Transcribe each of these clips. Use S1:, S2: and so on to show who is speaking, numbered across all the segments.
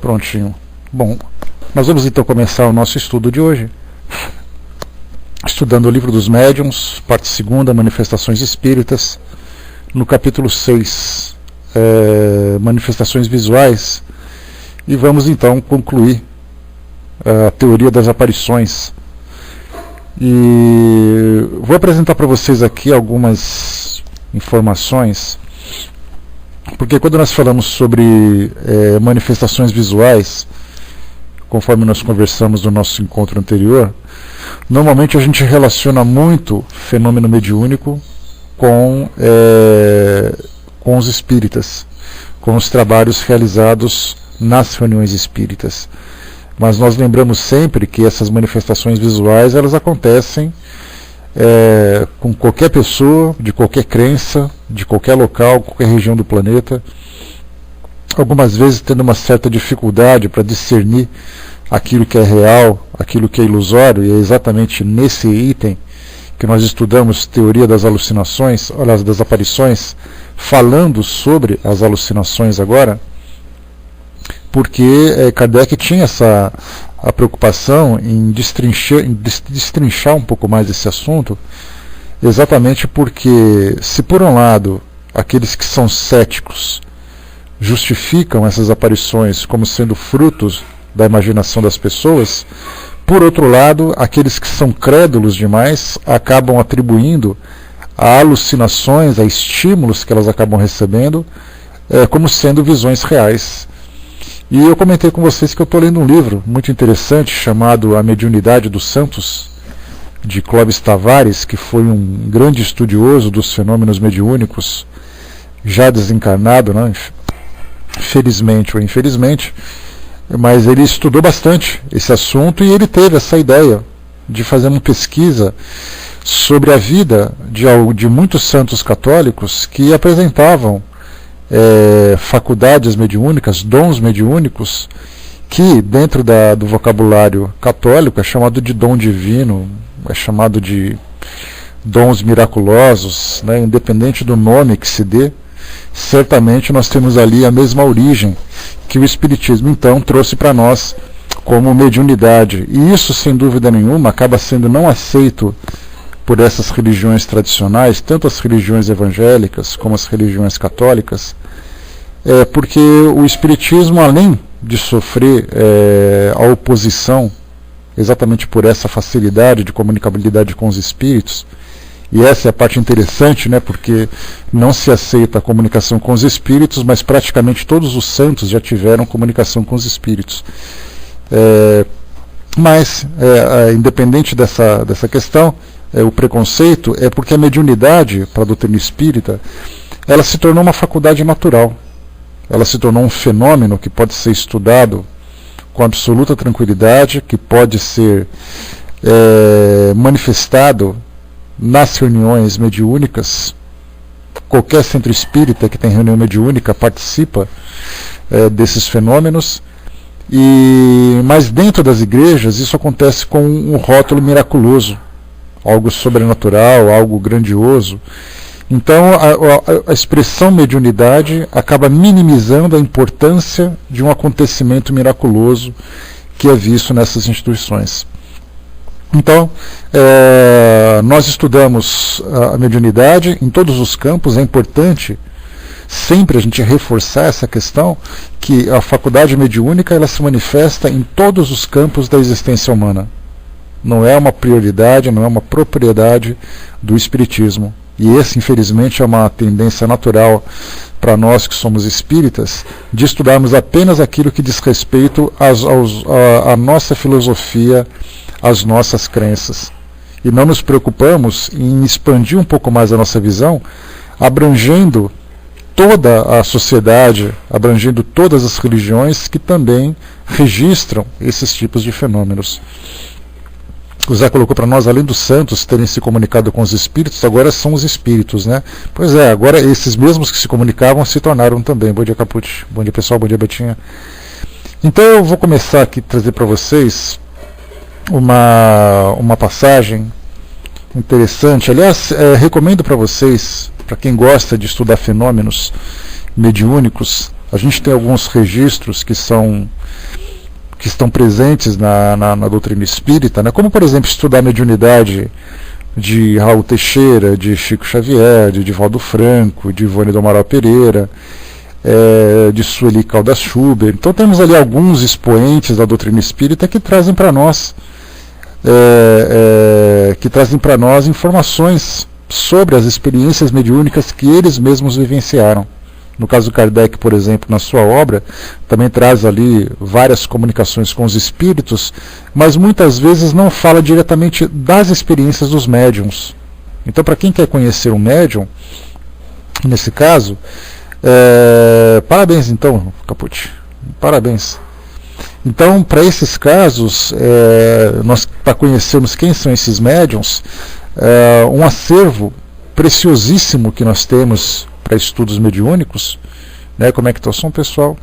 S1: Prontinho. Bom, nós vamos então começar o nosso estudo de hoje, estudando o Livro dos Médiuns, parte 2ª, Manifestações Espíritas, no capítulo 6, Manifestações Visuais, e vamos então concluir a teoria das aparições. E vou apresentar para vocês aqui algumas informações, porque quando nós falamos sobre manifestações visuais, conforme nós conversamos no nosso encontro anterior, normalmente a gente relaciona muito fenômeno mediúnico com os espíritas, com os trabalhos realizados nas reuniões espíritas. Mas nós lembramos sempre que essas manifestações visuais, elas acontecem com qualquer pessoa, de qualquer crença, de qualquer local, qualquer região do planeta, algumas vezes tendo uma certa dificuldade para discernir aquilo que é real, aquilo que é ilusório, e é exatamente nesse item que nós estudamos teoria das alucinações, aliás, das aparições, falando sobre as alucinações agora, porque Kardec tinha a preocupação em destrinchar um pouco mais esse assunto, exatamente porque, se por um lado aqueles que são céticos justificam essas aparições como sendo frutos da imaginação das pessoas, por outro lado, aqueles que são crédulos demais acabam atribuindo a alucinações, a estímulos que elas acabam recebendo, como sendo visões reais. E eu comentei com vocês que eu estou lendo um livro muito interessante chamado A Mediunidade dos Santos, de Clóvis Tavares, que foi um grande estudioso dos fenômenos mediúnicos, já desencarnado, né? Felizmente ou infelizmente, mas ele estudou bastante esse assunto e ele teve essa ideia de fazer uma pesquisa sobre a vida de muitos santos católicos que apresentavam faculdades mediúnicas, dons mediúnicos, que dentro do vocabulário católico é chamado de dom divino, é chamado de dons miraculosos, né? Independente do nome que se dê, certamente nós temos ali a mesma origem que o Espiritismo então trouxe para nós como mediunidade, e isso sem dúvida nenhuma acaba sendo não aceito por essas religiões tradicionais, tanto as religiões evangélicas como as religiões católicas, porque o Espiritismo, além de sofrer a oposição, exatamente por essa facilidade de comunicabilidade com os espíritos, e essa é a parte interessante, né, porque não se aceita a comunicação com os espíritos, mas praticamente todos os santos já tiveram comunicação com os espíritos. Mas, independente dessa questão, o preconceito é porque a mediunidade, para a doutrina espírita, ela se tornou uma faculdade natural. Ela se tornou um fenômeno que pode ser estudado com absoluta tranquilidade, que pode ser manifestado nas reuniões mediúnicas. Qualquer centro espírita que tem reunião mediúnica participa desses fenômenos, mas dentro das igrejas isso acontece com um rótulo miraculoso, algo sobrenatural, algo grandioso. Então a expressão mediunidade acaba minimizando a importância de um acontecimento miraculoso que é visto nessas instituições. Então, nós estudamos a mediunidade em todos os campos. É importante sempre a gente reforçar essa questão, que a faculdade mediúnica ela se manifesta em todos os campos da existência humana. Não é uma prioridade, não é uma propriedade do Espiritismo. E esse, infelizmente, é uma tendência natural para nós que somos espíritas, de estudarmos apenas aquilo que diz respeito à nossa filosofia, às nossas crenças. E não nos preocupamos em expandir um pouco mais a nossa visão, abrangendo toda a sociedade, abrangendo todas as religiões que também registram esses tipos de fenômenos. O Zé colocou para nós, além dos santos terem se comunicado com os espíritos, agora são os espíritos, né? Pois é, agora esses mesmos que se comunicavam se tornaram também. Bom dia, Capucci. Bom dia, pessoal. Bom dia, Betinha. Então eu vou começar aqui a trazer para vocês uma passagem interessante. Aliás, recomendo para vocês, para quem gosta de estudar fenômenos mediúnicos, A gente tem alguns registros que estão presentes na doutrina espírita, né? Como, por exemplo, estudar a mediunidade de Raul Teixeira, de Chico Xavier, de Divaldo Franco, de Ivone do Amaral Pereira, de Sueli Caldas Schubert. Então temos ali alguns expoentes da doutrina espírita que trazem para nós informações sobre as experiências mediúnicas que eles mesmos vivenciaram. No caso do Kardec, por exemplo, na sua obra, também traz ali várias comunicações com os espíritos, mas muitas vezes não fala diretamente das experiências dos médiums. Então, para quem quer conhecer um médium, nesse caso, parabéns então, Capucci, parabéns. Então, para esses casos, nós, para conhecermos quem são esses médiums, um acervo preciosíssimo que nós temos para estudos mediúnicos, né? Como é que está o som, pessoal?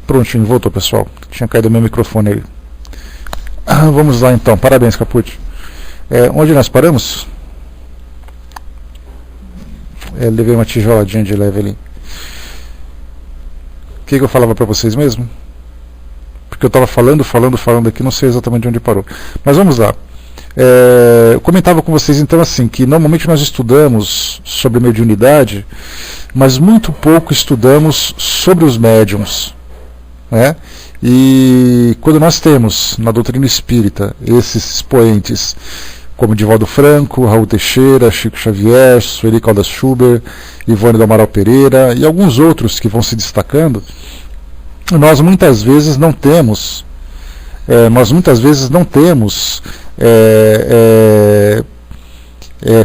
S1: Prontinho, voltou, pessoal. Tinha caído meu microfone aí. Vamos lá então, parabéns, Capucci. Onde nós paramos? Levei uma tijoladinha de leve ali. O que eu falava para vocês mesmo? Porque eu estava falando aqui, não sei exatamente onde parou. Mas vamos lá. Eu comentava com vocês então assim, que normalmente nós estudamos sobre mediunidade, mas muito pouco estudamos sobre os médiums, né? E quando nós temos na doutrina espírita esses expoentes como Divaldo Franco, Raul Teixeira, Chico Xavier, Sueli Caldas Schubert, Ivone do Amaral Pereira e alguns outros que vão se destacando, nós muitas vezes não temos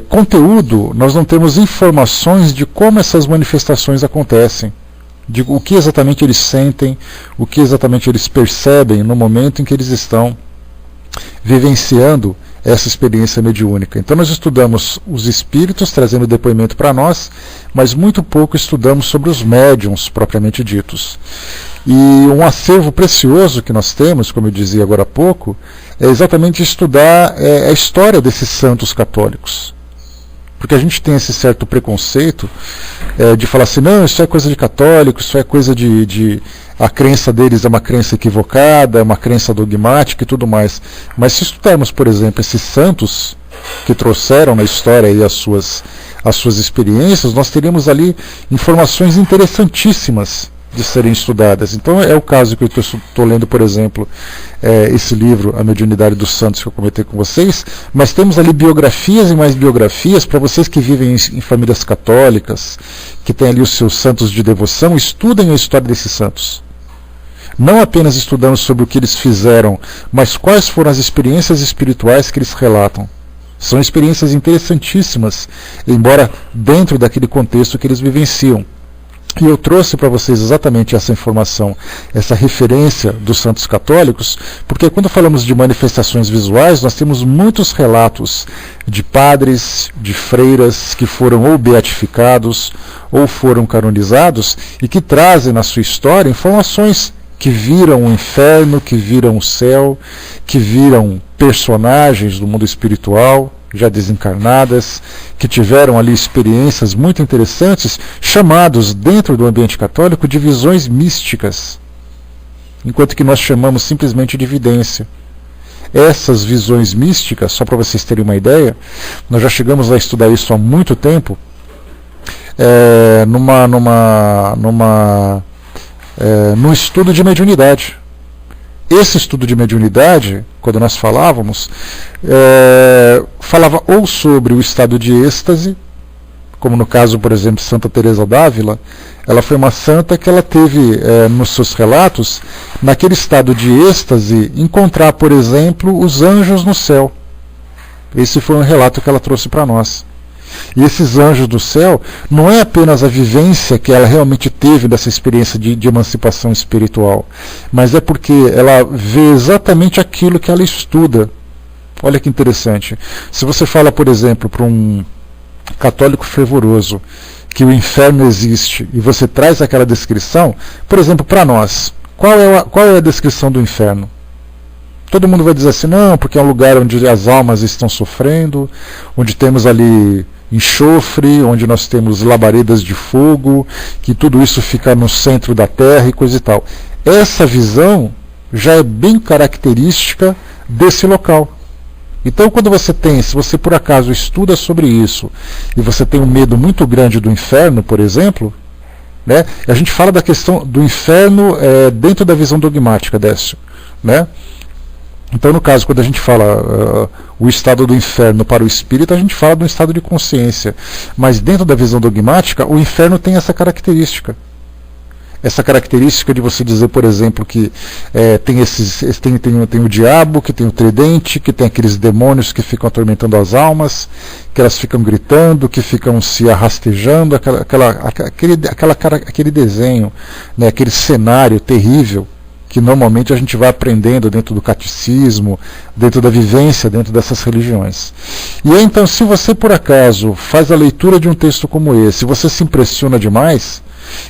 S1: conteúdo, nós não temos informações de como essas manifestações acontecem, de o que exatamente eles sentem, o que exatamente eles percebem no momento em que eles estão vivenciando essa experiência mediúnica. Então nós estudamos os espíritos trazendo depoimento para nós, mas muito pouco estudamos sobre os médiuns propriamente ditos. E um acervo precioso que nós temos, como eu dizia agora há pouco, é exatamente estudar a história desses santos católicos. Porque a gente tem esse certo preconceito de falar assim, não, isso é coisa de católico, isso é coisa a crença deles é uma crença equivocada, é uma crença dogmática e tudo mais. Mas se estudarmos, por exemplo, esses santos que trouxeram na história aí as suas experiências, nós teríamos ali informações interessantíssimas de serem estudadas. Então é o caso que eu estou lendo, por exemplo, esse livro, A Mediunidade dos Santos, que eu comentei com vocês, mas temos ali biografias e mais biografias para vocês que vivem em famílias católicas, que têm ali os seus santos de devoção, estudem a história desses santos. Não apenas estudamos sobre o que eles fizeram, mas quais foram as experiências espirituais que eles relatam. São experiências interessantíssimas, embora dentro daquele contexto que eles vivenciam. E eu trouxe para vocês exatamente essa informação, essa referência dos santos católicos, porque quando falamos de manifestações visuais, nós temos muitos relatos de padres, de freiras que foram ou beatificados ou foram canonizados e que trazem na sua história informações que viram o inferno, que viram o céu, que viram personagens do mundo espiritual já desencarnadas, que tiveram ali experiências muito interessantes, chamados dentro do ambiente católico de visões místicas, enquanto que nós chamamos simplesmente de evidência. Essas visões místicas, só para vocês terem uma ideia, nós já chegamos a estudar isso há muito tempo, num estudo de mediunidade. Esse estudo de mediunidade, quando nós falávamos, falava ou sobre o estado de êxtase, como no caso, por exemplo, Santa Teresa d'Ávila. Ela foi uma santa que ela teve, nos seus relatos, naquele estado de êxtase, encontrar, por exemplo, os anjos no céu. Esse foi um relato que ela trouxe para nós. E esses anjos do céu não é apenas a vivência que ela realmente teve dessa experiência de emancipação espiritual, mas é porque ela vê exatamente aquilo que ela estuda. Olha que interessante. Se você fala, por exemplo, para um católico fervoroso que o inferno existe, e você traz aquela descrição, por exemplo, para nós, qual é a descrição do inferno? Todo mundo vai dizer assim, não, porque é um lugar onde as almas estão sofrendo, onde temos ali enxofre, onde nós temos labaredas de fogo, que tudo isso fica no centro da terra e coisa e tal. Essa visão já é bem característica desse local. Então, se você por acaso estuda sobre isso, e você tem um medo muito grande do inferno, por exemplo, né, a gente fala da questão do inferno dentro da visão dogmática, Décio, né? Então, no caso, quando a gente fala o estado do inferno para o espírito, a gente fala do estado de consciência. Mas dentro da visão dogmática, o inferno tem essa característica. Essa característica de você dizer, por exemplo, que tem o diabo, que tem o tridente, que tem aqueles demônios que ficam atormentando as almas, que elas ficam gritando, que ficam se arrastejando, aquele desenho, né, aquele cenário terrível que normalmente a gente vai aprendendo dentro do catecismo, dentro da vivência, dentro dessas religiões. E aí, então, se você por acaso faz a leitura de um texto como esse, você se impressiona demais,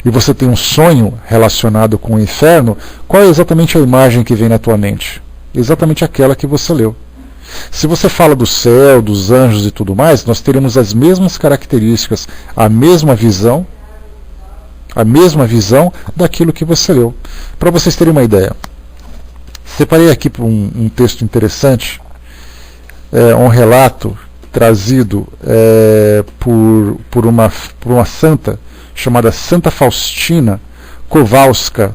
S1: e você tem um sonho relacionado com o inferno, qual é exatamente a imagem que vem na tua mente? Exatamente aquela que você leu. Se você fala do céu, dos anjos e tudo mais, nós teremos as mesmas características, a mesma visão daquilo que você leu. Para vocês terem uma ideia, separei aqui um texto interessante, um relato trazido por uma santa chamada Santa Faustina Kowalska.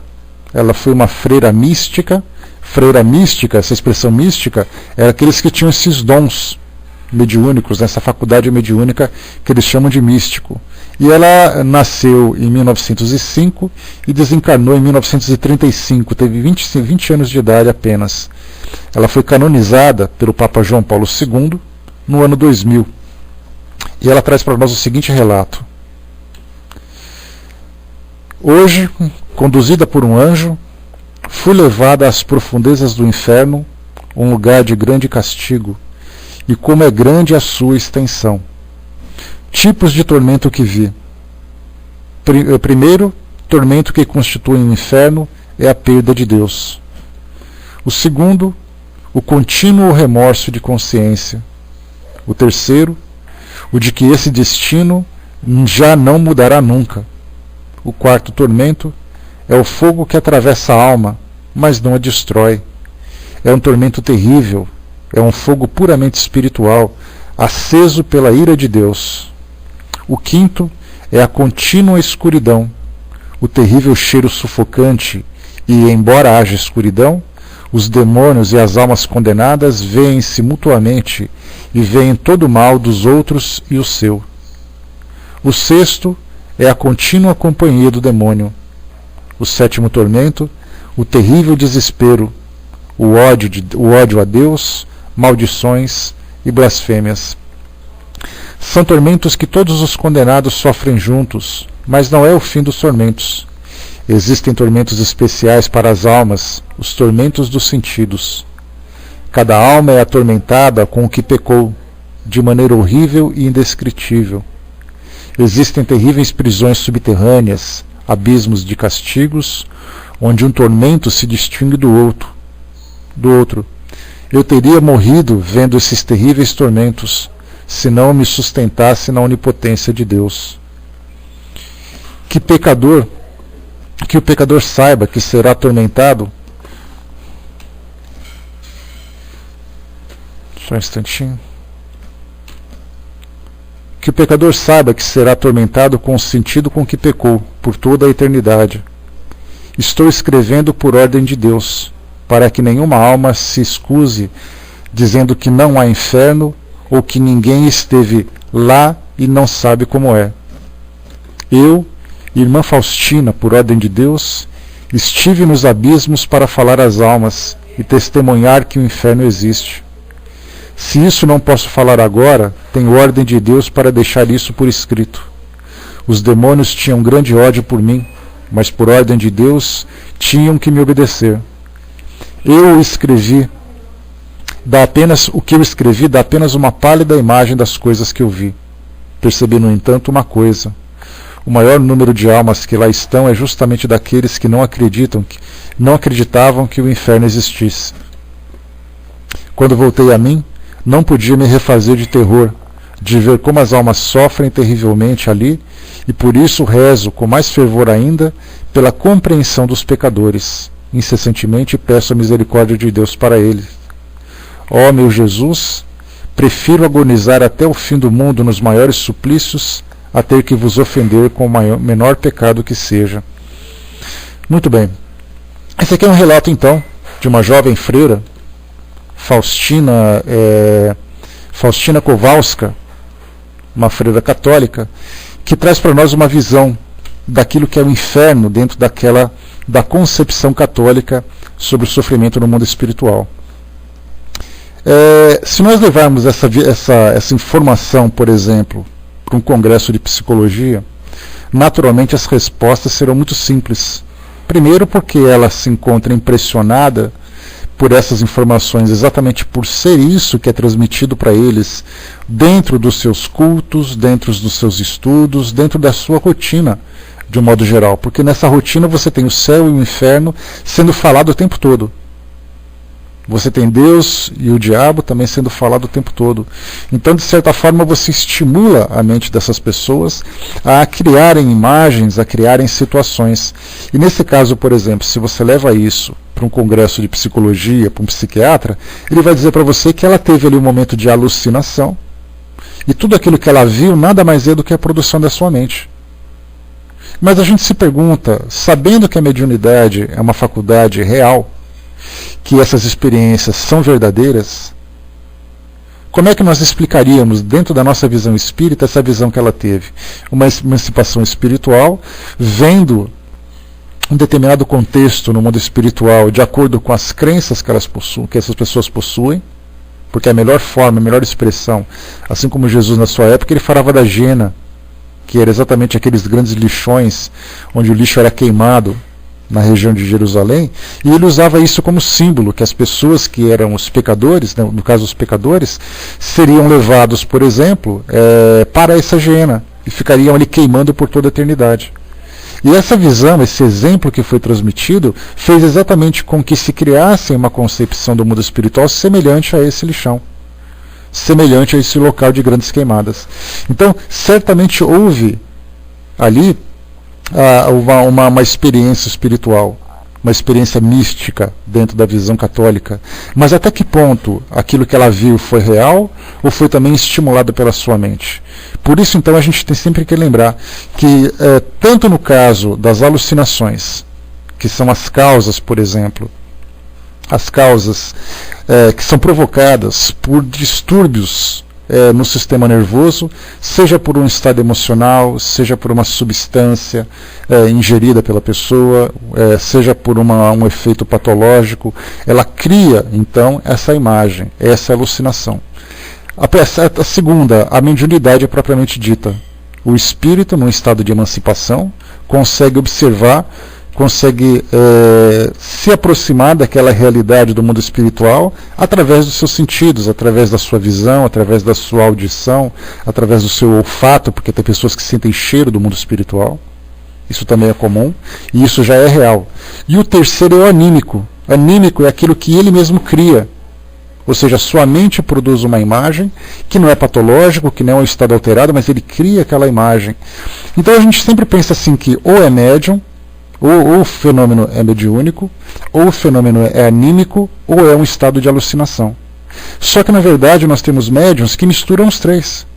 S1: Ela foi uma freira mística. Freira mística, essa expressão mística, era aqueles que tinham esses dons mediúnicos, nessa faculdade mediúnica que eles chamam de místico. E ela nasceu em 1905 e desencarnou em 1935, teve 20 anos de idade apenas. Ela foi canonizada pelo Papa João Paulo II no ano 2000. E ela traz para nós o seguinte relato. Hoje, conduzida por um anjo, fui levada às profundezas do inferno, um lugar de grande castigo, e como é grande a sua extensão. Tipos de tormento que vi. Primeiro, tormento que constitui um inferno é a perda de Deus. O segundo, o contínuo remorso de consciência. O terceiro, o de que esse destino já não mudará nunca. O quarto tormento é o fogo que atravessa a alma, mas não a destrói. É um tormento terrível, é um fogo puramente espiritual, aceso pela ira de Deus. O quinto é a contínua escuridão, o terrível cheiro sufocante, e, embora haja escuridão, os demônios e as almas condenadas veem-se mutuamente e veem todo o mal dos outros e o seu. O sexto é a contínua companhia do demônio. O sétimo tormento, o terrível desespero, o ódio a Deus, maldições e blasfêmias. São tormentos que todos os condenados sofrem juntos, mas não é o fim dos tormentos. Existem tormentos especiais para as almas, os tormentos dos sentidos. Cada alma é atormentada com o que pecou, de maneira horrível e indescritível. Existem terríveis prisões subterrâneas, abismos de castigos, onde um tormento se distingue do outro. Eu teria morrido vendo esses terríveis tormentos, se não me sustentasse na onipotência de Deus. Que o pecador saiba que será atormentado. Só um instantinho. Que o pecador saiba que será atormentado com o sentido com que pecou, por toda a eternidade. Estou escrevendo por ordem de Deus, para que nenhuma alma se excuse, dizendo que não há inferno, ou que ninguém esteve lá e não sabe como é. Eu, irmã Faustina, por ordem de Deus, estive nos abismos para falar às almas e testemunhar que o inferno existe. Se isso não posso falar agora, tenho ordem de Deus para deixar isso por escrito. Os demônios tinham grande ódio por mim, mas por ordem de Deus tinham que me obedecer. O que eu escrevi dá apenas uma pálida imagem das coisas que eu vi. Percebi, no entanto, uma coisa. o maior número de almas que lá estão é justamente daqueles que não acreditavam que o inferno existisse. Quando voltei a mim, não podia me refazer de terror, de ver como as almas sofrem terrivelmente ali, e por isso rezo com mais fervor ainda pela compreensão dos pecadores. Incessantemente peço a misericórdia de Deus para eles. Ó meu Jesus, prefiro agonizar até o fim do mundo nos maiores suplícios a ter que vos ofender com o menor pecado que seja. Muito bem. Esse aqui é um relato, então, de uma jovem freira, Faustina Kowalska, uma freira católica, que traz para nós uma visão daquilo que é o inferno dentro da concepção católica sobre o sofrimento no mundo espiritual. Se nós levarmos essa informação, por exemplo, para um congresso de psicologia, naturalmente as respostas serão muito simples. Primeiro porque ela se encontra impressionada por essas informações, exatamente por ser isso que é transmitido para eles dentro dos seus cultos, dentro dos seus estudos, dentro da sua rotina, de um modo geral. Porque nessa rotina você tem o céu e o inferno sendo falado o tempo todo. Você tem Deus e o diabo também sendo falado o tempo todo. Então, de certa forma, você estimula a mente dessas pessoas a criarem imagens, a criarem situações. E nesse caso, por exemplo, se você leva isso para um congresso de psicologia, para um psiquiatra, ele vai dizer para você que ela teve ali um momento de alucinação, e tudo aquilo que ela viu nada mais é do que a produção da sua mente. Mas a gente se pergunta, sabendo que a mediunidade é uma faculdade real, que essas experiências são verdadeiras, como é que nós explicaríamos, dentro da nossa visão espírita, essa visão que ela teve? Uma emancipação espiritual, vendo um determinado contexto no mundo espiritual de acordo com as crenças que elas possuem, que essas pessoas possuem, porque a melhor forma, a melhor expressão, assim como Jesus na sua época, ele falava da Jena, que era exatamente aqueles grandes lixões, onde o lixo era queimado, na região de Jerusalém, e ele usava isso como símbolo, que as pessoas que eram os pecadores, no caso os pecadores, seriam levados, por exemplo, para essa Geena, e ficariam ali queimando por toda a eternidade. E essa visão, esse exemplo que foi transmitido, fez exatamente com que se criasse uma concepção do mundo espiritual semelhante a esse lixão, semelhante a esse local de grandes queimadas. Então, certamente houve ali uma experiência espiritual, uma experiência mística dentro da visão católica. Mas até que ponto aquilo que ela viu foi real ou foi também estimulado pela sua mente? Por isso, então, a gente tem sempre que lembrar que, tanto no caso das alucinações, que são as causas, por exemplo, as causas que são provocadas por distúrbios no sistema nervoso, seja por um estado emocional, seja por uma substância ingerida pela pessoa, seja por um efeito patológico, ela cria então essa imagem, essa alucinação. A segunda, a mediunidade propriamente dita. O espírito, num estado de emancipação, consegue observar, consegue se aproximar daquela realidade do mundo espiritual através dos seus sentidos, através da sua visão, através da sua audição, através do seu olfato, porque tem pessoas que sentem cheiro do mundo espiritual. Isso também é comum, e isso já é real. E o terceiro é o anímico. Anímico é aquilo que ele mesmo cria. Ou seja, sua mente produz uma imagem que não é patológico, que não é um estado alterado, mas ele cria aquela imagem. Então a gente sempre pensa assim que ou é médium, ou o fenômeno é mediúnico, ou o fenômeno é anímico, ou é um estado de alucinação. Só que, na verdade, nós temos médiuns que misturam os três.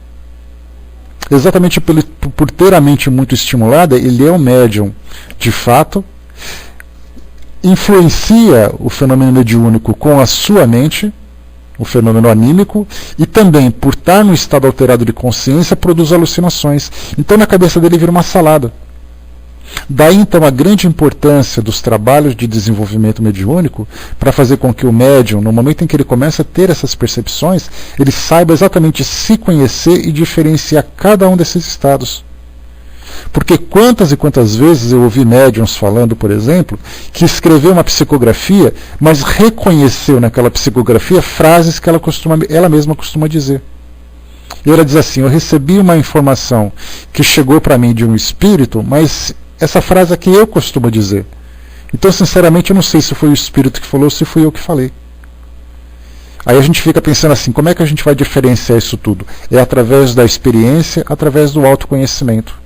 S1: Exatamente por ter a mente muito estimulada, ele é um médium de fato, influencia o fenômeno mediúnico com a sua mente, o fenômeno anímico, e também, por estar no estado alterado de consciência, produz alucinações. Então, na cabeça dele vira uma salada. Daí então a grande importância dos trabalhos de desenvolvimento mediúnico para fazer com que o médium, no momento em que ele começa a ter essas percepções, ele saiba exatamente se conhecer e diferenciar cada um desses estados. Porque quantas e quantas vezes eu ouvi médiuns falando, por exemplo, que escreveu uma psicografia, mas reconheceu naquela psicografia frases que ela mesma costuma dizer. E ela diz assim: eu recebi uma informação que chegou para mim de um espírito, mas essa frase aqui eu costumo dizer. Então, sinceramente, eu não sei se foi o espírito que falou ou se fui eu que falei. Aí a gente fica pensando assim, como é que a gente vai diferenciar isso tudo? É através da experiência, através do autoconhecimento.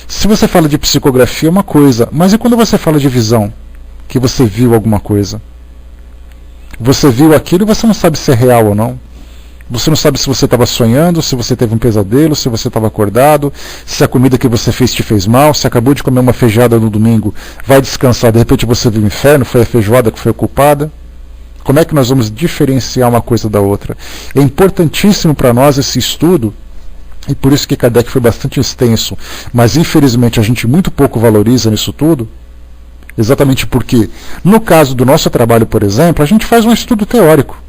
S1: Se você fala de psicografia é uma coisa, mas e quando você fala de visão? Que você viu alguma coisa? Você viu aquilo e você não sabe se é real ou não. Você não sabe se você estava sonhando, se você teve um pesadelo, se você estava acordado, se a comida que você fez te fez mal, se acabou de comer uma feijoada no domingo, vai descansar, de repente você viu o inferno, foi a feijoada que foi culpada. Como é que nós vamos diferenciar uma coisa da outra? É importantíssimo para nós esse estudo, e por isso que Kardec foi bastante extenso, mas infelizmente a gente muito pouco valoriza nisso tudo, exatamente porque, no caso do nosso trabalho, por exemplo, a gente faz um estudo teórico.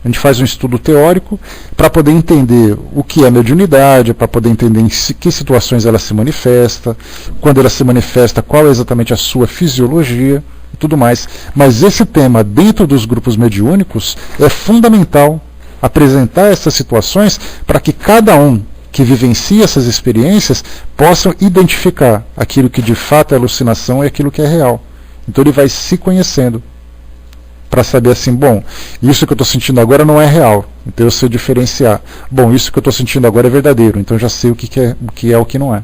S1: A gente faz um estudo teórico para poder entender o que é mediunidade, para poder entender em que situações ela se manifesta, quando ela se manifesta, qual é exatamente a sua fisiologia e tudo mais. Mas esse tema, dentro dos grupos mediúnicos, é fundamental apresentar essas situações para que cada um que vivencia essas experiências possa identificar aquilo que de fato é alucinação e aquilo que é real. Então ele vai se conhecendo, para saber assim, bom, isso que eu estou sentindo agora não é real, então eu sei diferenciar. Bom, isso que eu estou sentindo agora é verdadeiro, então eu já sei o que é o que não é.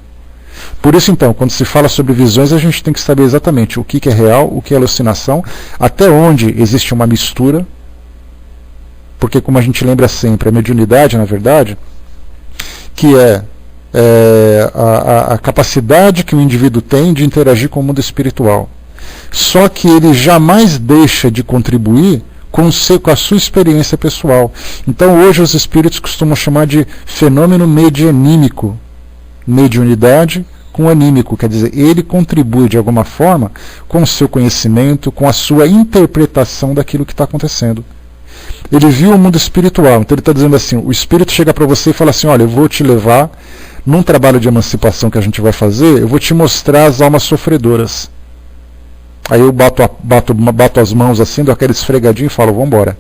S1: Por isso, então, quando se fala sobre visões, a gente tem que saber exatamente o que é real, o que é alucinação, até onde existe uma mistura, porque, como a gente lembra sempre, a mediunidade, na verdade, que é a capacidade que o indivíduo tem de interagir com o mundo espiritual. Só que ele jamais deixa de contribuir com a sua experiência pessoal. Então hoje os espíritos costumam chamar de fenômeno medianímico. Mediunidade com anímico, quer dizer, ele contribui de alguma forma com o seu conhecimento, com a sua interpretação daquilo que está acontecendo. Ele viu o mundo espiritual, então ele está dizendo assim, o espírito chega para você e fala assim, olha, eu vou te levar num trabalho de emancipação que a gente vai fazer, eu vou te mostrar as almas sofredoras. Aí eu bato as mãos assim, dou aquela esfregadinha e falo, vamos embora.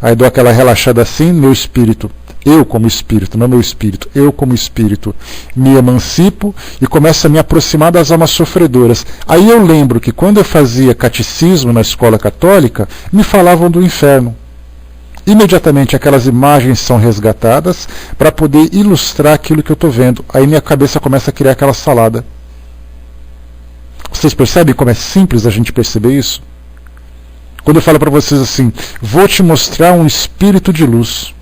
S1: Aí dou aquela relaxada assim, meu espírito, eu como espírito, não meu espírito, eu como espírito, me emancipo e começo a me aproximar das almas sofredoras. Aí eu lembro que quando eu fazia catecismo na escola católica, me falavam do inferno. Imediatamente aquelas imagens são resgatadas para poder ilustrar aquilo que eu estou vendo. Aí minha cabeça começa a criar aquela salada. Vocês percebem como é simples a gente perceber isso? Quando eu falo para vocês assim, vou te mostrar um espírito de luz.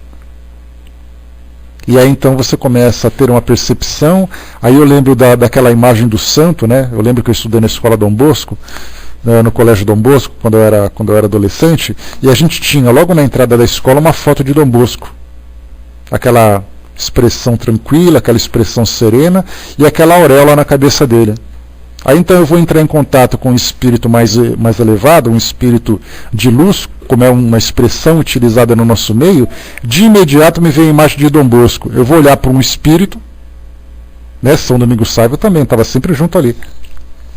S1: E aí então você começa a ter uma percepção. Aí eu lembro daquela imagem do santo, né? Eu lembro que eu estudei na escola Dom Bosco, no colégio Dom Bosco, quando eu era adolescente, e a gente tinha logo na entrada da escola uma foto de Dom Bosco. Aquela expressão tranquila, aquela expressão serena e aquela auréola na cabeça dele. Aí então eu vou entrar em contato com um espírito mais elevado, um espírito de luz, como é uma expressão utilizada no nosso meio, de imediato me vem a imagem de Dom Bosco. Eu vou olhar para um espírito, né, São Domingos Saiba também, estava sempre junto ali.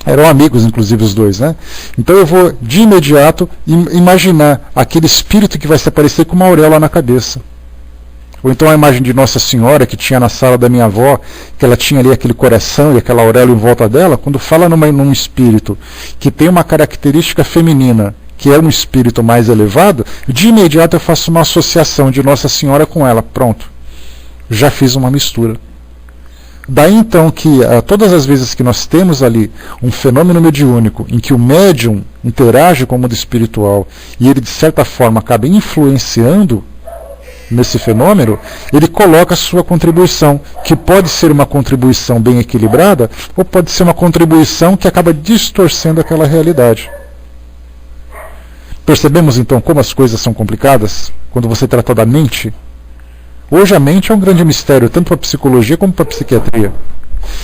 S1: Eram amigos, inclusive, os dois, né? Então eu vou, de imediato, imaginar aquele espírito que vai se aparecer com uma auréola na cabeça. Ou então a imagem de Nossa Senhora que tinha na sala da minha avó, que ela tinha ali aquele coração e aquela auréola em volta dela, quando fala num espírito que tem uma característica feminina, que é um espírito mais elevado, de imediato eu faço uma associação de Nossa Senhora com ela. Pronto. Já fiz uma mistura. Daí então que todas as vezes que nós temos ali um fenômeno mediúnico em que o médium interage com o mundo espiritual e ele de certa forma acaba influenciando nesse fenômeno, ele coloca a sua contribuição, que pode ser uma contribuição bem equilibrada, ou pode ser uma contribuição que acaba distorcendo aquela realidade. Percebemos então como as coisas são complicadas quando você trata da mente? Hoje a mente é um grande mistério, tanto para a psicologia como para a psiquiatria.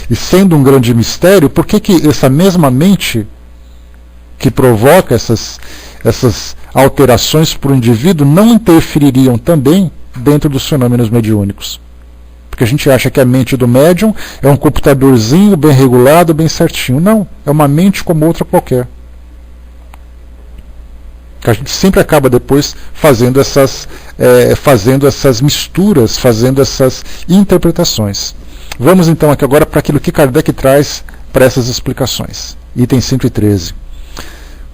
S1: E sendo um grande mistério, por que essa mesma mente que provoca essas alterações para o indivíduo não interfeririam também dentro dos fenômenos mediúnicos? Porque a gente acha que a mente do médium é um computadorzinho bem regulado, bem certinho. Não, é uma mente como outra qualquer. Que a gente sempre acaba depois fazendo essas misturas, fazendo essas interpretações. Vamos então aqui agora para aquilo que Kardec traz para essas explicações. Item 113.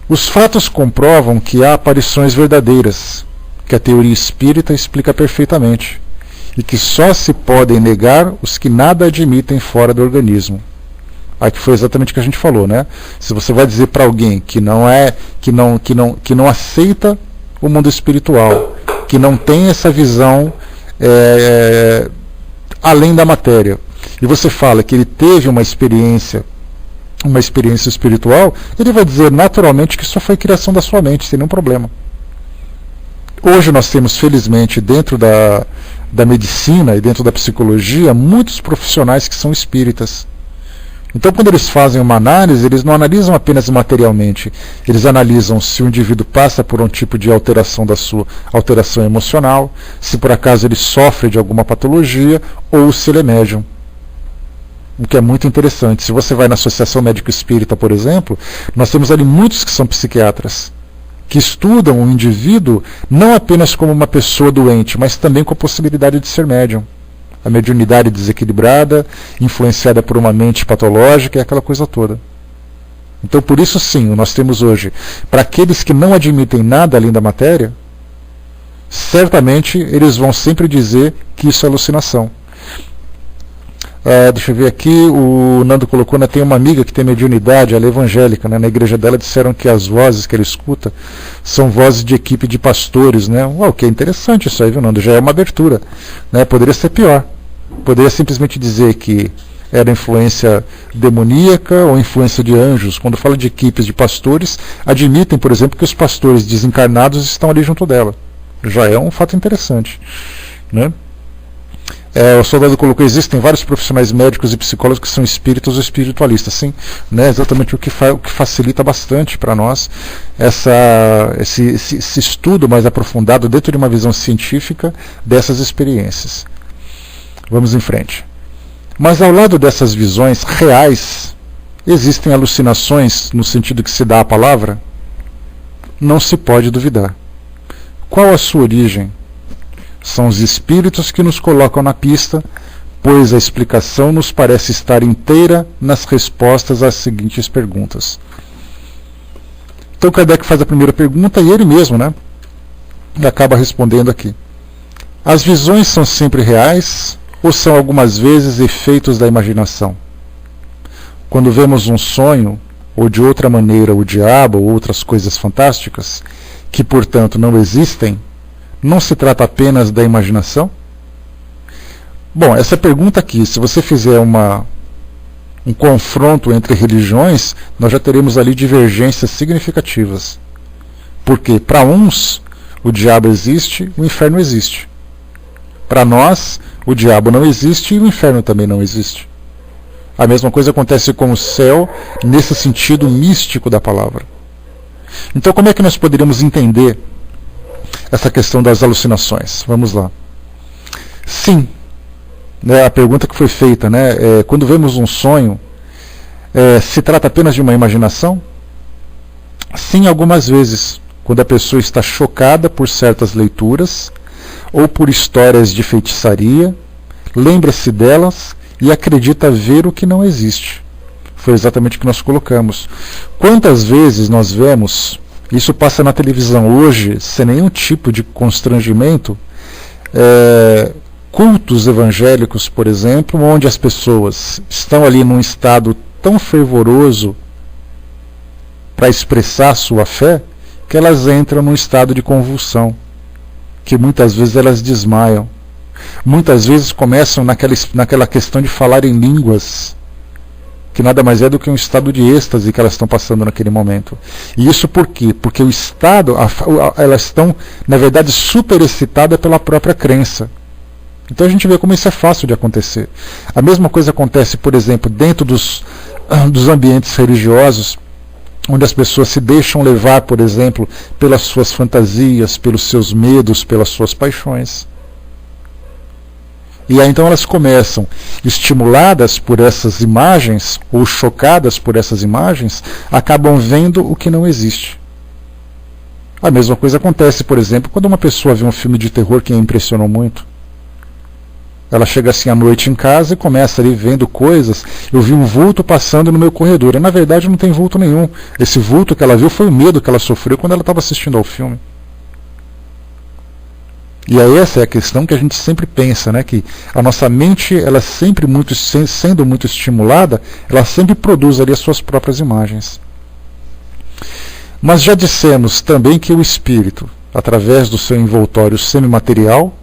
S1: Os fatos comprovam que há aparições verdadeiras, que a teoria espírita explica perfeitamente, e que só se podem negar os que nada admitem fora do organismo. Aqui foi exatamente o que a gente falou, né? Se você vai dizer para alguém que não aceita o mundo espiritual, que não tem essa visão além da matéria, e você fala que ele teve uma experiência espiritual, ele vai dizer naturalmente que isso foi criação da sua mente, sem nenhum problema. Hoje nós temos, felizmente, dentro da medicina e dentro da psicologia, muitos profissionais que são espíritas. Então, quando eles fazem uma análise, eles não analisam apenas materialmente, eles analisam se o indivíduo passa por um tipo de alteração da sua alteração emocional, se por acaso ele sofre de alguma patologia ou se ele é médium. O que é muito interessante. Se você vai na Associação Médico Espírita, por exemplo, nós temos ali muitos que são psiquiatras, que estudam o indivíduo não apenas como uma pessoa doente, mas também com a possibilidade de ser médium. A mediunidade desequilibrada, influenciada por uma mente patológica e aquela coisa toda. Então, por isso sim, nós temos hoje, para aqueles que não admitem nada além da matéria, certamente eles vão sempre dizer que isso é alucinação. Deixa eu ver aqui, o Nando colocou, né, tem uma amiga que tem mediunidade, ela é evangélica, né, na igreja dela disseram que as vozes que ela escuta são vozes de equipe de pastores, né? Uau, que interessante isso aí, viu, Nando? Já é uma abertura, né? Poderia ser pior, poderia simplesmente dizer que era influência demoníaca ou influência de anjos. Quando fala de equipes de pastores, admitem, por exemplo, que os pastores desencarnados estão ali junto dela. Já é um fato interessante, né? O Soldado colocou, existem vários profissionais médicos e psicólogos que são espíritas ou espiritualistas. Sim, né, exatamente o que facilita bastante para nós esse estudo mais aprofundado dentro de uma visão científica dessas experiências. Vamos em frente. Mas ao lado dessas visões reais, existem alucinações no sentido que se dá a palavra? Não se pode duvidar. Qual a sua origem? São os espíritos que nos colocam na pista, pois a explicação nos parece estar inteira nas respostas às seguintes perguntas. Então Kardec faz a primeira pergunta e ele mesmo, né, acaba respondendo aqui. As visões são sempre reais ou são algumas vezes efeitos da imaginação? Quando vemos um sonho, ou de outra maneira o diabo ou outras coisas fantásticas, que portanto não existem, não se trata apenas da imaginação? Bom, essa pergunta aqui, se você fizer um confronto entre religiões, nós já teremos ali divergências significativas. Porque para uns, o diabo existe, o inferno existe. Para nós, o diabo não existe e o inferno também não existe. A mesma coisa acontece com o céu, nesse sentido místico da palavra. Então, como é que nós poderíamos entender essa questão das alucinações? Vamos lá. Sim, né, a pergunta que foi feita, né, quando vemos um sonho, se trata apenas de uma imaginação? Sim, algumas vezes, quando a pessoa está chocada por certas leituras ou por histórias de feitiçaria, lembra-se delas e acredita ver o que não existe. Foi exatamente o que nós colocamos. Quantas vezes nós vemos, isso passa na televisão hoje, sem nenhum tipo de constrangimento, cultos evangélicos, por exemplo, onde as pessoas estão ali num estado tão fervoroso para expressar sua fé, que elas entram num estado de convulsão, que muitas vezes elas desmaiam. Muitas vezes começam naquela questão de falar em línguas, que nada mais é do que um estado de êxtase que elas estão passando naquele momento. E isso por quê? Porque o estado, elas estão, na verdade, superexcitadas pela própria crença. Então a gente vê como isso é fácil de acontecer. A mesma coisa acontece, por exemplo, dentro dos ambientes religiosos, onde as pessoas se deixam levar, por exemplo, pelas suas fantasias, pelos seus medos, pelas suas paixões. E aí então elas começam, estimuladas por essas imagens, ou chocadas por essas imagens, acabam vendo o que não existe. A mesma coisa acontece, por exemplo, quando uma pessoa vê um filme de terror que a impressionou muito. Ela chega assim à noite em casa e começa ali vendo coisas. Eu vi um vulto passando no meu corredor. E, na verdade não tem vulto nenhum. Esse vulto que ela viu foi o medo que ela sofreu quando ela estava assistindo ao filme. E aí essa é a questão que a gente sempre pensa, né? Que a nossa mente, ela sempre sendo muito estimulada, ela sempre produz ali as suas próprias imagens. Mas já dissemos também que o espírito, através do seu envoltório semimaterial,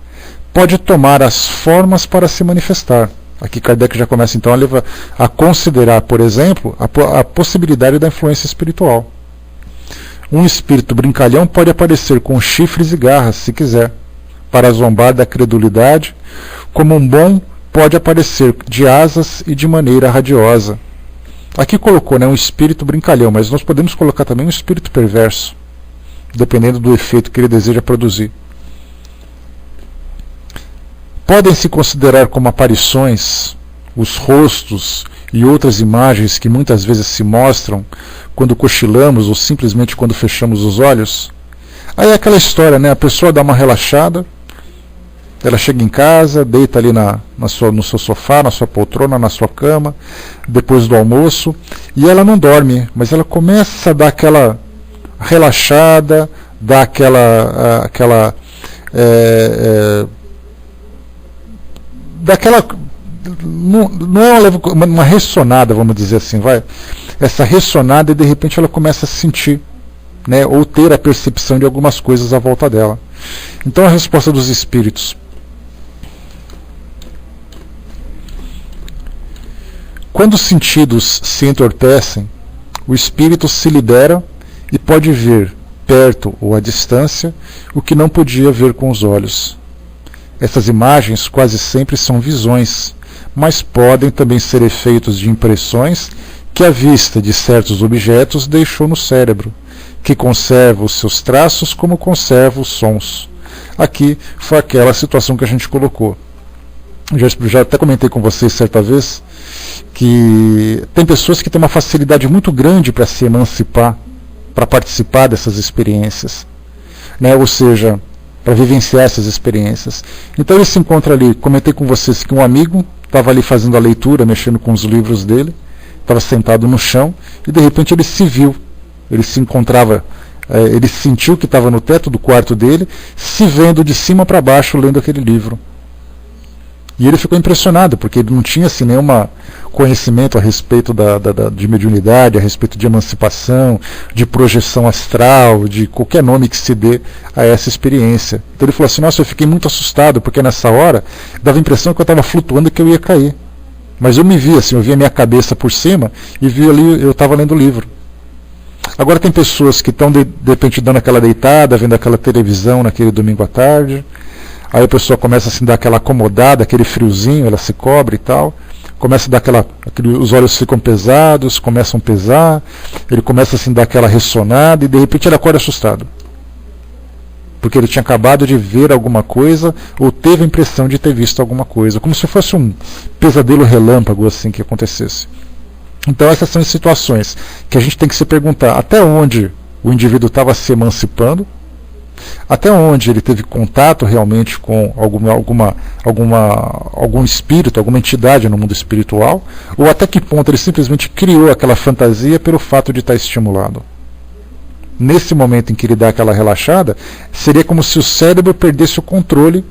S1: pode tomar as formas para se manifestar. Aqui Kardec já começa então a considerar, por exemplo, a possibilidade da influência espiritual. Um espírito brincalhão pode aparecer com chifres e garras, se quiser, para zombar da credulidade, como um bom pode aparecer de asas e de maneira radiosa. Aqui colocou, né, um espírito brincalhão, mas nós podemos colocar também um espírito perverso, dependendo do efeito que ele deseja produzir. Podem se considerar como aparições os rostos e outras imagens que muitas vezes se mostram quando cochilamos ou simplesmente quando fechamos os olhos? Aí é aquela história, né? A pessoa dá uma relaxada, ela chega em casa, deita ali no seu sofá, na sua poltrona, na sua cama, depois do almoço, e ela não dorme, mas ela começa a dar aquela relaxada, dá aquela não é uma ressonada, vamos dizer assim, vai. Essa ressonada e de repente ela começa a sentir, né, ou ter a percepção de algumas coisas à volta dela. Então a resposta dos espíritos: quando os sentidos se entorpecem, o espírito se libera e pode ver, perto ou à distância, o que não podia ver com os olhos. Essas imagens quase sempre são visões, mas podem também ser efeitos de impressões que a vista de certos objetos deixou no cérebro, que conserva os seus traços como conserva os sons. Aqui foi aquela situação que a gente colocou. Já até comentei com vocês certa vez que tem pessoas que têm uma facilidade muito grande para se emancipar, para participar dessas experiências, né? Ou seja, para vivenciar essas experiências. Então ele se encontra ali. Comentei com vocês que um amigo estava ali fazendo a leitura, mexendo com os livros dele, estava sentado no chão e de repente ele se viu, ele se encontrava, ele sentiu que estava no teto do quarto dele, se vendo de cima para baixo lendo aquele livro. E ele ficou impressionado, porque ele não tinha assim, nenhum conhecimento a respeito de mediunidade, a respeito de emancipação, de projeção astral, de qualquer nome que se dê a essa experiência. Então ele falou assim: nossa, eu fiquei muito assustado, porque nessa hora dava a impressão que eu estava flutuando e que eu ia cair. Mas eu me vi assim, eu vi a minha cabeça por cima e vi ali, eu estava lendo o livro. Agora tem pessoas que estão de repente dando aquela deitada, vendo aquela televisão naquele domingo à tarde. Aí a pessoa começa assim, a dar aquela acomodada, aquele friozinho, ela se cobre e tal. Começa a dar os olhos ficam pesados, começam a pesar. Ele começa assim, a dar aquela ressonada e de repente ele acorda assustado. Porque ele tinha acabado de ver alguma coisa ou teve a impressão de ter visto alguma coisa. Como se fosse um pesadelo relâmpago assim que acontecesse. Então essas são as situações que a gente tem que se perguntar até onde o indivíduo estava se emancipando, até onde ele teve contato realmente com algum espírito, alguma entidade no mundo espiritual, ou até que ponto ele simplesmente criou aquela fantasia pelo fato de estar estimulado. Nesse momento em que ele dá aquela relaxada, seria como se o cérebro perdesse o controle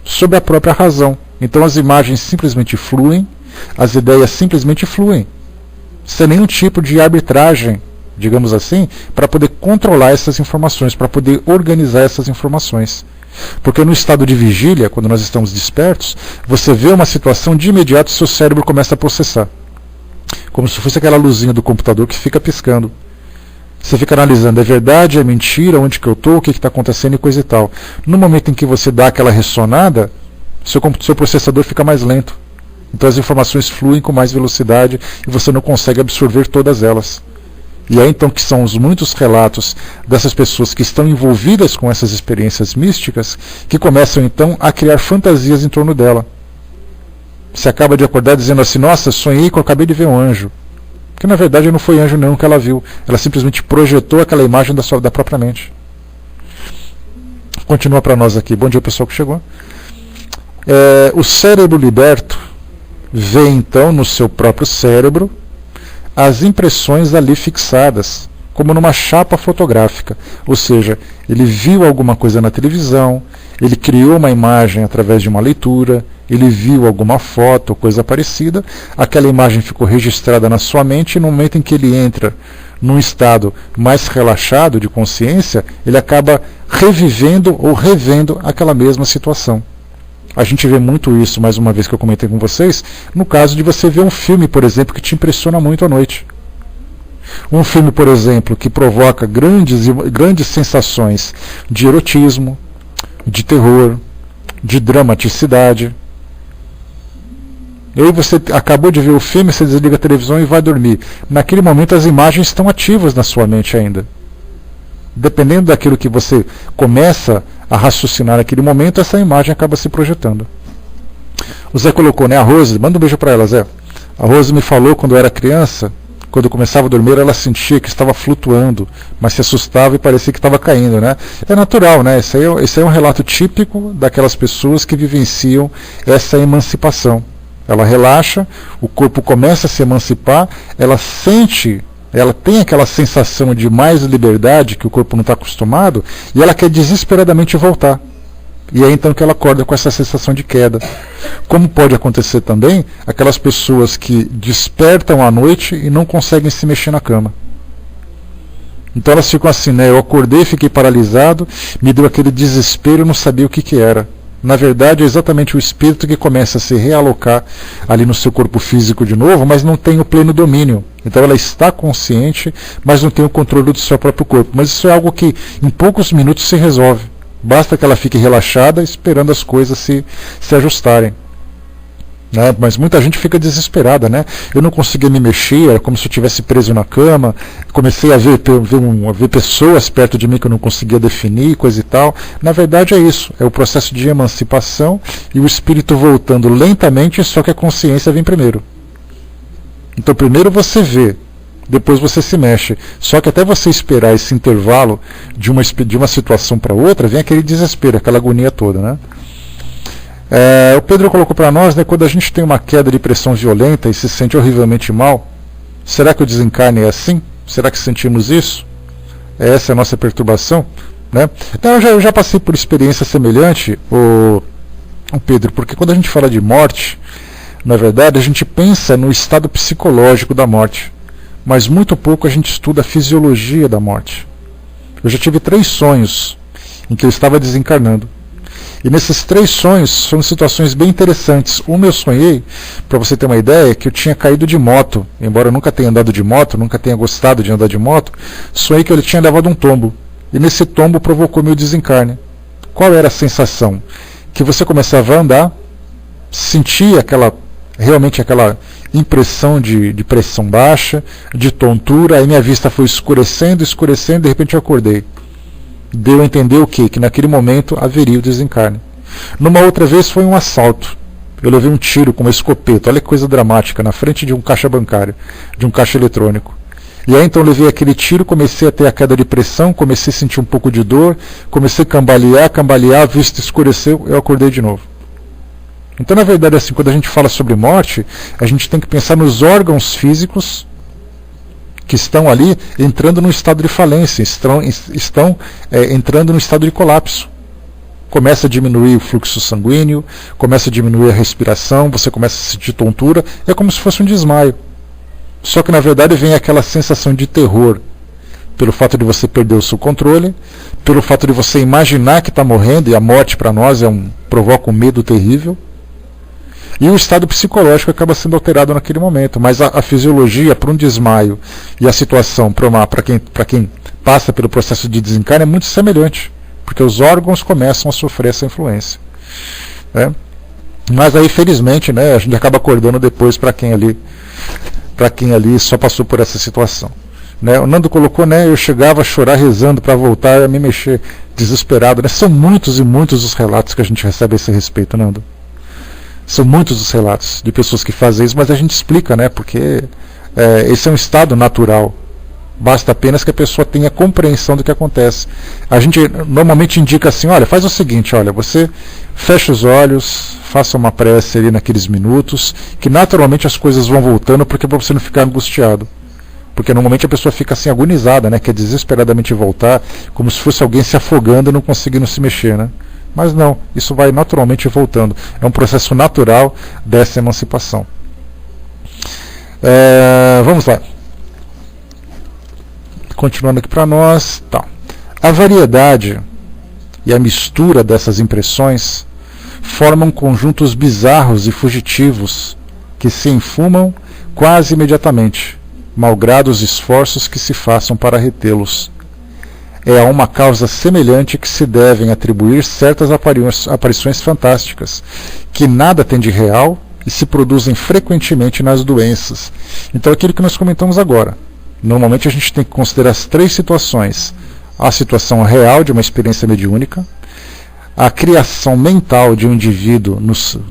S1: sobre a própria razão. Então as imagens simplesmente fluem, as ideias simplesmente fluem, sem nenhum tipo de arbitragem, digamos assim, para poder controlar essas informações, para poder organizar essas informações. Porque no estado de vigília, quando nós estamos despertos, você vê uma situação, de imediato seu cérebro começa a processar. Como se fosse aquela luzinha do computador que fica piscando. Você fica analisando, é verdade, é mentira, onde que eu estou, o que está acontecendo e coisa e tal. No momento em que você dá aquela ressonada, seu processador fica mais lento. Então as informações fluem com mais velocidade e você não consegue absorver todas elas. E aí então que são os muitos relatos dessas pessoas que estão envolvidas com essas experiências místicas que começam então a criar fantasias em torno dela. Você acaba de acordar dizendo assim: nossa, sonhei que eu acabei de ver um anjo. Que na verdade não foi anjo nenhum que ela viu, ela simplesmente projetou aquela imagem da própria mente. Continua para nós aqui. Bom dia, pessoal que chegou. O cérebro liberto vê então no seu próprio cérebro as impressões ali fixadas, como numa chapa fotográfica. Ou seja, ele viu alguma coisa na televisão, ele criou uma imagem através de uma leitura, ele viu alguma foto ou coisa parecida, aquela imagem ficou registrada na sua mente, e no momento em que ele entra num estado mais relaxado de consciência, ele acaba revivendo ou revendo aquela mesma situação. A gente vê muito isso, mais uma vez que eu comentei com vocês, no caso de você ver um filme, por exemplo, que te impressiona muito à noite. Um filme, por exemplo, que provoca grandes sensações de erotismo, de terror, de dramaticidade. E aí você acabou de ver o filme, você desliga a televisão e vai dormir. Naquele momento as imagens estão ativas na sua mente ainda. Dependendo daquilo que você começa a raciocinar naquele momento, essa imagem acaba se projetando. O Zé colocou, né? A Rose, manda um beijo para ela, Zé. A Rose me falou quando eu era criança, quando eu começava a dormir, ela sentia que estava flutuando, mas se assustava e parecia que estava caindo, né? É natural, né? Esse aí é um relato típico daquelas pessoas que vivenciam essa emancipação. Ela relaxa, o corpo começa a se emancipar, ela tem aquela sensação de mais liberdade que o corpo não está acostumado, e ela quer desesperadamente voltar. E é então que ela acorda com essa sensação de queda. Como pode acontecer também aquelas pessoas que despertam à noite e não conseguem se mexer na cama. Então elas ficam assim, né? Eu acordei, fiquei paralisado, me deu aquele desespero, eu não sabia o que era. Na verdade, é exatamente o espírito que começa a se realocar ali no seu corpo físico de novo, mas não tem o pleno domínio. Então ela está consciente, mas não tem o controle do seu próprio corpo. Mas isso é algo que em poucos minutos se resolve. Basta que ela fique relaxada, esperando as coisas se ajustarem. Né? Mas muita gente fica desesperada, né? Eu não conseguia me mexer, era como se eu estivesse preso na cama. Comecei a ver pessoas perto de mim que eu não conseguia definir, coisa e tal. Na verdade é isso, é o processo de emancipação e o espírito voltando lentamente, só que a consciência vem primeiro. Então primeiro você vê, depois você se mexe. Só que até você esperar esse intervalo de uma situação para outra, vem aquele desespero, aquela agonia toda, né? O Pedro colocou para nós, né, quando a gente tem uma queda de pressão violenta e se sente horrivelmente mal, será que o desencarne é assim? Será que sentimos isso? Essa é a nossa perturbação? Né? Então, eu já passei por experiência semelhante, o Pedro, porque quando a gente fala de morte, na verdade a gente pensa no estado psicológico da morte, mas muito pouco a gente estuda a fisiologia da morte. Eu já tive 3 sonhos em que eu estava desencarnando. E nesses 3 sonhos foram situações bem interessantes. Eu sonhei, para você ter uma ideia, que eu tinha caído de moto. Embora eu nunca tenha andado de moto, nunca tenha gostado de andar de moto, sonhei que eu tinha levado um tombo. E nesse tombo provocou meu desencarne. Qual era a sensação? Que você começava a andar, sentia realmente aquela impressão de pressão baixa, de tontura, aí minha vista foi escurecendo, e de repente eu acordei. Deu a entender o quê? Que naquele momento haveria o desencarne. Numa outra vez foi um assalto. Eu levei um tiro com uma escopeta, olha que coisa dramática, na frente de um caixa bancário, de um caixa eletrônico. E aí então eu levei aquele tiro, comecei a ter a queda de pressão, comecei a sentir um pouco de dor, comecei a cambalear, a vista escureceu, eu acordei de novo. Então na verdade assim, quando a gente fala sobre morte, a gente tem que pensar nos órgãos físicos que estão ali entrando no estado de falência, estão entrando no estado de colapso. Começa a diminuir o fluxo sanguíneo, começa a diminuir a respiração, você começa a sentir tontura, é como se fosse um desmaio. Só que na verdade vem aquela sensação de terror, pelo fato de você perder o seu controle, pelo fato de você imaginar que está morrendo, e a morte para nós provoca um medo terrível. E o estado psicológico acaba sendo alterado naquele momento, mas a fisiologia para um desmaio e a situação para quem passa pelo processo de desencarne é muito semelhante, porque os órgãos começam a sofrer essa influência. Né? Mas aí, felizmente, né, a gente acaba acordando depois para quem ali só passou por essa situação. Né? O Nando colocou, né, eu chegava a chorar rezando para voltar a me mexer, desesperado. Né? São muitos e muitos os relatos que a gente recebe a esse respeito, Nando. São muitos os relatos de pessoas que fazem isso, mas a gente explica, né? Porque Esse é um estado natural. Basta apenas que a pessoa tenha compreensão do que acontece. A gente normalmente indica assim, olha, faz o seguinte, olha, você fecha os olhos, faça uma prece ali naqueles minutos, que naturalmente as coisas vão voltando, porque para você não ficar angustiado. Porque normalmente a pessoa fica assim agonizada, né, quer desesperadamente voltar, como se fosse alguém se afogando e não conseguindo se mexer, né? Mas não, isso vai naturalmente voltando. É um processo natural dessa emancipação. Vamos lá. Continuando aqui para nós, tá. A variedade e a mistura dessas impressões formam conjuntos bizarros e fugitivos que se enfumam quase imediatamente, malgrado os esforços que se façam para retê-los. É a uma causa semelhante que se devem atribuir certas aparições fantásticas, que nada têm de real e se produzem frequentemente nas doenças. Então, aquilo que nós comentamos agora. Normalmente a gente tem que considerar as 3 situações. A situação real de uma experiência mediúnica, a criação mental de um indivíduo,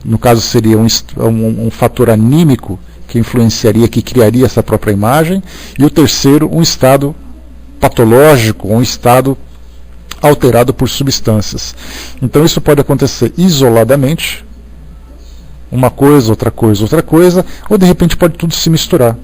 S1: no caso seria um fator anímico que influenciaria, que criaria essa própria imagem, e o terceiro, um estado patológico, um estado alterado por substâncias. Então isso pode acontecer isoladamente, uma coisa, outra coisa, outra coisa, ou de repente pode tudo se misturar.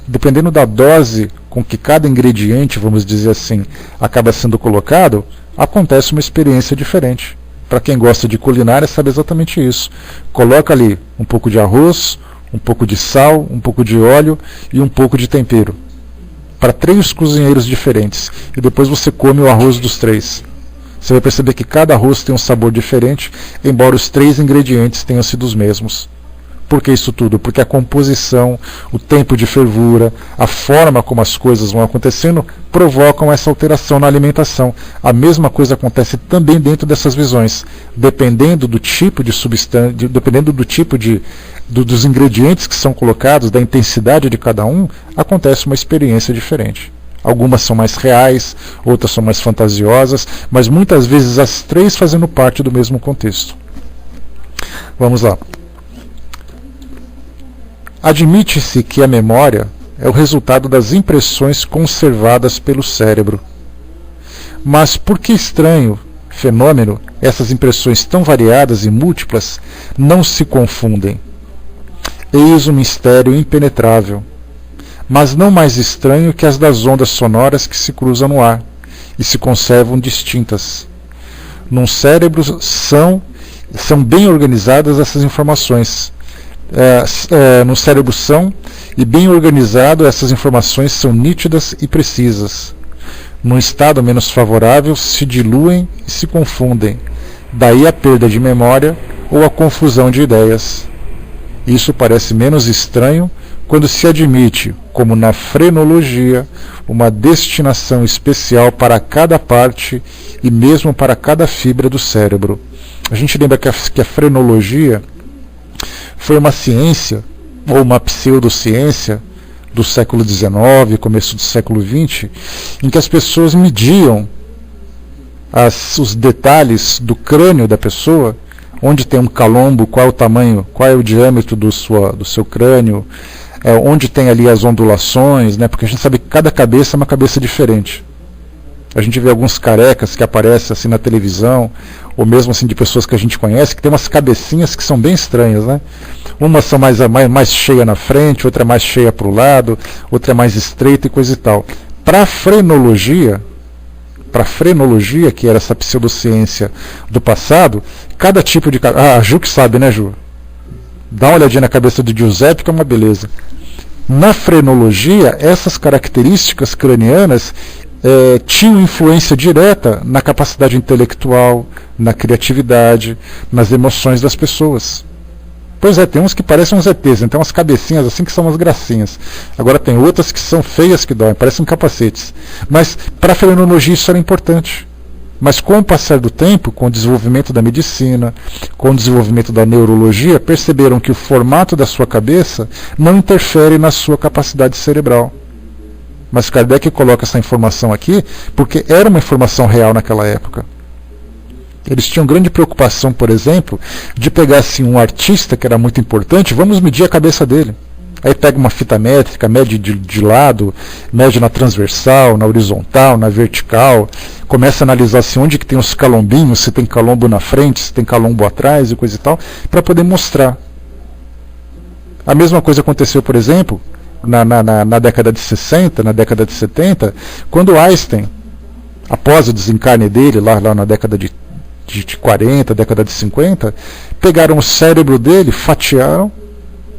S1: Dependendo da dose com que cada ingrediente, vamos dizer assim, acaba sendo colocado, acontece uma experiência diferente. Para quem gosta de culinária sabe exatamente isso. Coloca ali um pouco de arroz, um pouco de sal, um pouco de óleo e um pouco de tempero. Para 3 cozinheiros diferentes. E depois você come o arroz dos 3. Você vai perceber que cada arroz tem um sabor diferente, embora os 3 ingredientes tenham sido os mesmos. Por que isso tudo? Porque a composição, o tempo de fervura, a forma como as coisas vão acontecendo, provocam essa alteração na alimentação. A mesma coisa acontece também dentro dessas visões. Dependendo do tipo de substância, dependendo do tipo dos ingredientes que são colocados, da intensidade de cada um, acontece uma experiência diferente. Algumas são mais reais, outras são mais fantasiosas, mas muitas vezes as 3 fazendo parte do mesmo contexto. Vamos lá. Admite-se que a memória é o resultado das impressões conservadas pelo cérebro. Mas por que estranho fenômeno essas impressões tão variadas e múltiplas não se confundem? Eis um mistério impenetrável, mas não mais estranho que as das ondas sonoras que se cruzam no ar e se conservam distintas. Num cérebro são bem organizadas essas informações. No cérebro são, e bem organizado, essas informações são nítidas e precisas. Num estado menos favorável, se diluem e se confundem. Daí a perda de memória ou a confusão de ideias. Isso parece menos estranho quando se admite, como na frenologia, uma destinação especial para cada parte e mesmo para cada fibra do cérebro. A gente lembra que a frenologia foi uma ciência, ou uma pseudociência, do século XIX, começo do século XX, em que as pessoas mediam os detalhes do crânio da pessoa, onde tem um calombo, qual é o tamanho, qual é o diâmetro do seu crânio, onde tem ali as ondulações, né, porque a gente sabe que cada cabeça é uma cabeça diferente. A gente vê alguns carecas que aparecem assim na televisão, ou mesmo assim de pessoas que a gente conhece, que tem umas cabecinhas que são bem estranhas, né? Umas são mais cheia na frente, outra é mais cheia para o lado, outra é mais estreita e coisa e tal. Para a frenologia, que era essa pseudociência do passado, cada tipo de... a Ju que sabe, né, Ju? Dá uma olhadinha na cabeça do Giuseppe, que é uma beleza. Na frenologia, essas características cranianas tinham influência direta na capacidade intelectual, na criatividade, nas emoções das pessoas. Pois é, tem uns que parecem uns ETs, tem umas cabecinhas assim que são umas gracinhas. Agora tem outras que são feias que doem, parecem capacetes. Mas para a frenologia isso era importante. Mas com o passar do tempo, com o desenvolvimento da medicina, com o desenvolvimento da neurologia, perceberam que o formato da sua cabeça não interfere na sua capacidade cerebral. Mas Kardec coloca essa informação aqui porque era uma informação real naquela época. Eles tinham grande preocupação, por exemplo, de pegar assim, um artista que era muito importante, vamos medir a cabeça dele. Aí pega uma fita métrica, mede de lado, mede na transversal, na horizontal, na vertical, começa a analisar assim, onde que tem os calombinhos, se tem calombo na frente, se tem calombo atrás e coisa e tal, para poder mostrar. A mesma coisa aconteceu, por exemplo, na década de 60, na década de 70, quando Einstein, após o desencarne dele, lá na década de 40, década de 50, pegaram o cérebro dele, fatiaram,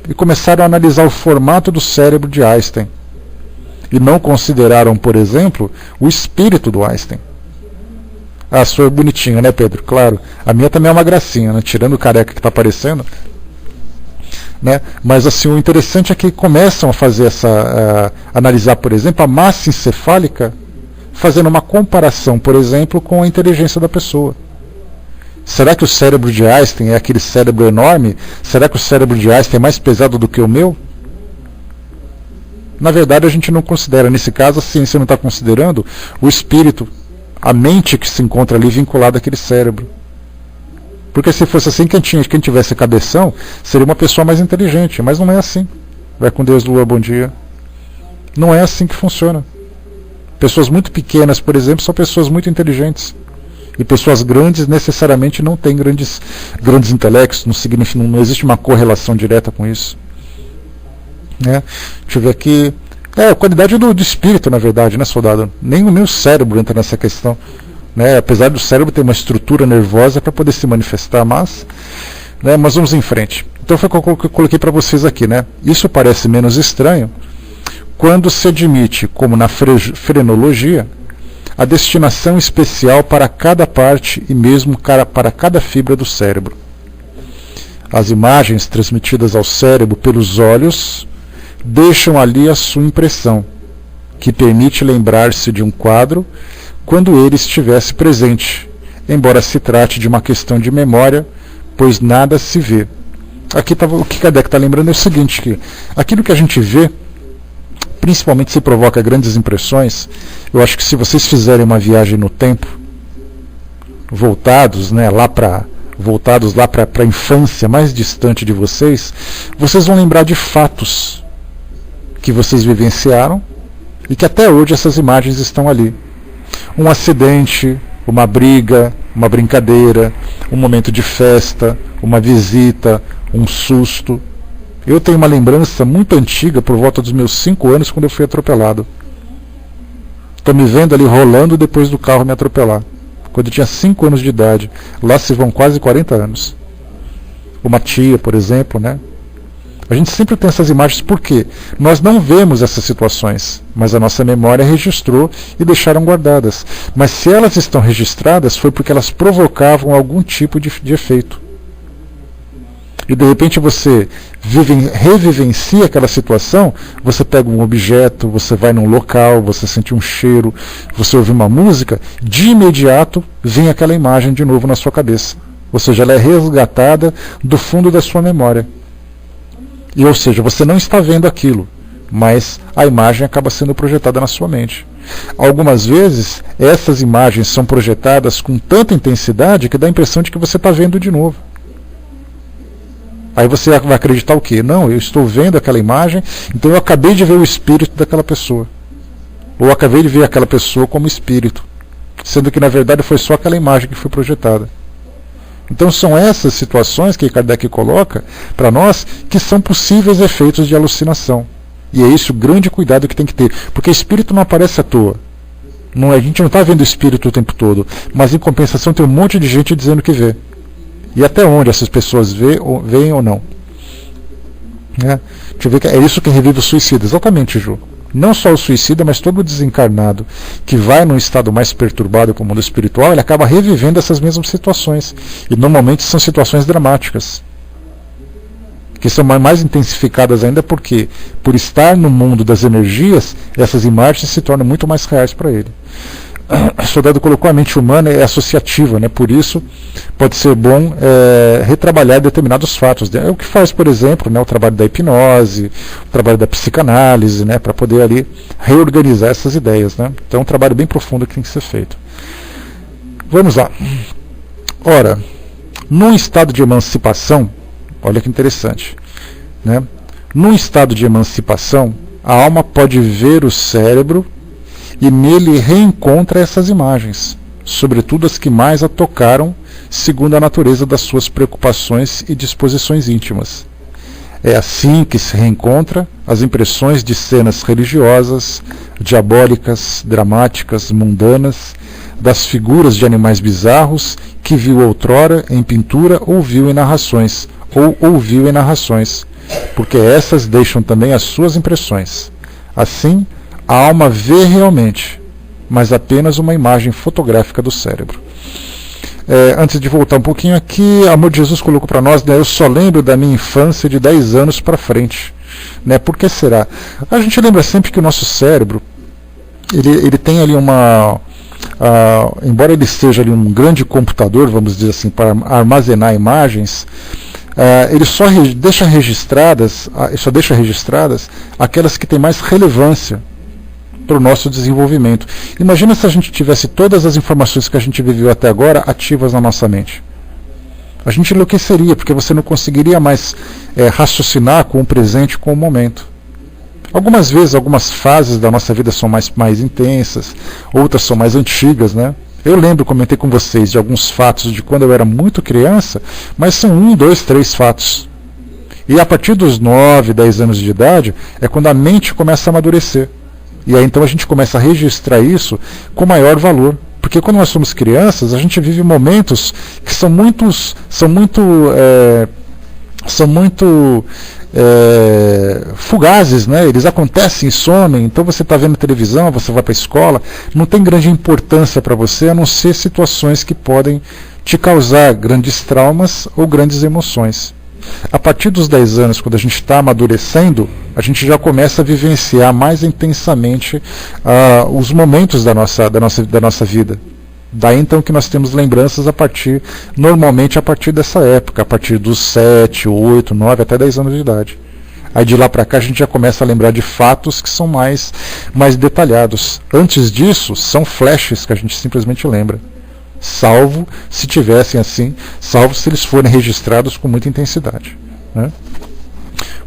S1: e começaram a analisar o formato do cérebro de Einstein. E não consideraram, por exemplo, o espírito do Einstein. A sua é bonitinha, né, Pedro? Claro. A minha também é uma gracinha, né? Tirando o careca que está aparecendo. Né? Mas assim, o interessante é que começam a fazer analisar, por exemplo, a massa encefálica, fazendo uma comparação, por exemplo, com a inteligência da pessoa. Será que o cérebro de Einstein é aquele cérebro enorme? Será que o cérebro de Einstein é mais pesado do que o meu? Na verdade, a gente não considera. Nesse caso, a ciência não está considerando o espírito, a mente que se encontra ali vinculada àquele cérebro. Porque se fosse assim, quem tivesse cabeção seria uma pessoa mais inteligente. Mas não é assim. Vai com Deus, Lua, bom dia. Não é assim que funciona. Pessoas muito pequenas, por exemplo, são pessoas muito inteligentes. E pessoas grandes necessariamente não têm grandes intelectos, não existe uma correlação direta com isso. Né? Deixa eu ver aqui. A qualidade do espírito, na verdade, né, soldado? Nem o meu cérebro entra nessa questão. Né? Apesar do cérebro ter uma estrutura nervosa para poder se manifestar, mas vamos em frente. Então foi o que eu coloquei para vocês aqui. Né? Isso parece menos estranho quando se admite, como na frenologia, a destinação especial para cada parte e mesmo para cada fibra do cérebro. As imagens transmitidas ao cérebro pelos olhos deixam ali a sua impressão, que permite lembrar-se de um quadro quando ele estivesse presente, embora se trate de uma questão de memória, pois nada se vê. Aqui o que Kardec está lembrando é o seguinte, que aquilo que a gente vê, principalmente se provoca grandes impressões. Eu acho que se vocês fizerem uma viagem no tempo, voltados lá para a infância mais distante de vocês, vocês vão lembrar de fatos que vocês vivenciaram e que até hoje essas imagens estão ali. Um acidente, uma briga, uma brincadeira, um momento de festa, uma visita, um susto. Eu tenho uma lembrança muito antiga, por volta dos meus 5 anos, quando eu fui atropelado. Estou me vendo ali rolando depois do carro me atropelar. Quando eu tinha 5 anos de idade. Lá se vão quase 40 anos. Uma tia, por exemplo, né? A gente sempre tem essas imagens porque nós não vemos essas situações, mas a nossa memória registrou e deixaram guardadas. Mas se elas estão registradas, foi porque elas provocavam algum tipo de efeito. E de repente você revivencia aquela situação, você pega um objeto, você vai num local, você sente um cheiro, você ouve uma música, de imediato vem aquela imagem de novo na sua cabeça. Ou seja, ela é resgatada do fundo da sua memória. E, ou seja, você não está vendo aquilo, mas a imagem acaba sendo projetada na sua mente. Algumas vezes, essas imagens são projetadas com tanta intensidade que dá a impressão de que você está vendo de novo. Aí você vai acreditar o quê? Não, eu estou vendo aquela imagem, então eu acabei de ver o espírito daquela pessoa. Ou acabei de ver aquela pessoa como espírito. Sendo que na verdade foi só aquela imagem que foi projetada. Então são essas situações que Kardec coloca para nós que são possíveis efeitos de alucinação. E é esse o grande cuidado que tem que ter. Porque espírito não aparece à toa. A gente não está vendo espírito o tempo todo. Mas em compensação tem um monte de gente dizendo que vê. E até onde essas pessoas veem ou não. Deixa eu ver, é isso que revive o suicida. Exatamente, Ju. Não só o suicida, mas todo o desencarnado que vai num estado mais perturbado para o mundo espiritual, ele acaba revivendo essas mesmas situações. E normalmente são situações dramáticas. Que são mais intensificadas ainda porque, por estar no mundo das energias, essas imagens se tornam muito mais reais para ele. O soldado colocou a mente humana é associativa, né? Por isso pode ser bom retrabalhar determinados fatos. É o que faz, por exemplo, né, o trabalho da hipnose, o trabalho da psicanálise, né, para poder ali reorganizar essas ideias. Né? Então é um trabalho bem profundo que tem que ser feito. Vamos lá. Ora, num estado de emancipação, olha que interessante, né? Num estado de emancipação, a alma pode ver o cérebro e nele reencontra essas imagens, sobretudo as que mais a tocaram, segundo a natureza das suas preocupações e disposições íntimas. É assim que se reencontra as impressões de cenas religiosas, diabólicas, dramáticas, mundanas, das figuras de animais bizarros que viu outrora em pintura ou ouviu em narrações, porque essas deixam também as suas impressões. Assim, a alma vê realmente, mas apenas uma imagem fotográfica do cérebro. Antes de voltar um pouquinho aqui, Amor de Jesus colocou para nós, né, eu só lembro da minha infância de 10 anos para frente. Né, por que será? A gente lembra sempre que o nosso cérebro, ele tem ali embora ele seja ali um grande computador, vamos dizer assim, para armazenar imagens, ele só deixa registradas aquelas que têm mais relevância para o nosso desenvolvimento. Imagina se a gente tivesse todas as informações que a gente viveu até agora ativas na nossa mente. A gente enlouqueceria, porque você não conseguiria mais raciocinar com o presente, com o momento. Algumas vezes, algumas fases da nossa vida são mais intensas, outras são mais antigas, né? Eu lembro, comentei com vocês, de alguns fatos de quando eu era muito criança, mas são 1, 2, 3 fatos. E a partir dos 9, 10 anos de idade, é quando a mente começa a amadurecer. E aí então a gente começa a registrar isso com maior valor. Porque quando nós somos crianças, a gente vive momentos que são muito fugazes, né? Eles acontecem e somem. Então você está vendo televisão, você vai para a escola, não tem grande importância para você, a não ser situações que podem te causar grandes traumas ou grandes emoções. A partir dos 10 anos, quando a gente está amadurecendo, a gente já começa a vivenciar mais intensamente os momentos da nossa vida. Daí então que nós temos lembranças normalmente a partir dessa época, a partir dos 7, 8, 9 até 10 anos de idade. Aí de lá para cá a gente já começa a lembrar de fatos que são mais detalhados. Antes disso, são flashes que a gente simplesmente lembra. Salvo se eles forem registrados com muita intensidade. Né?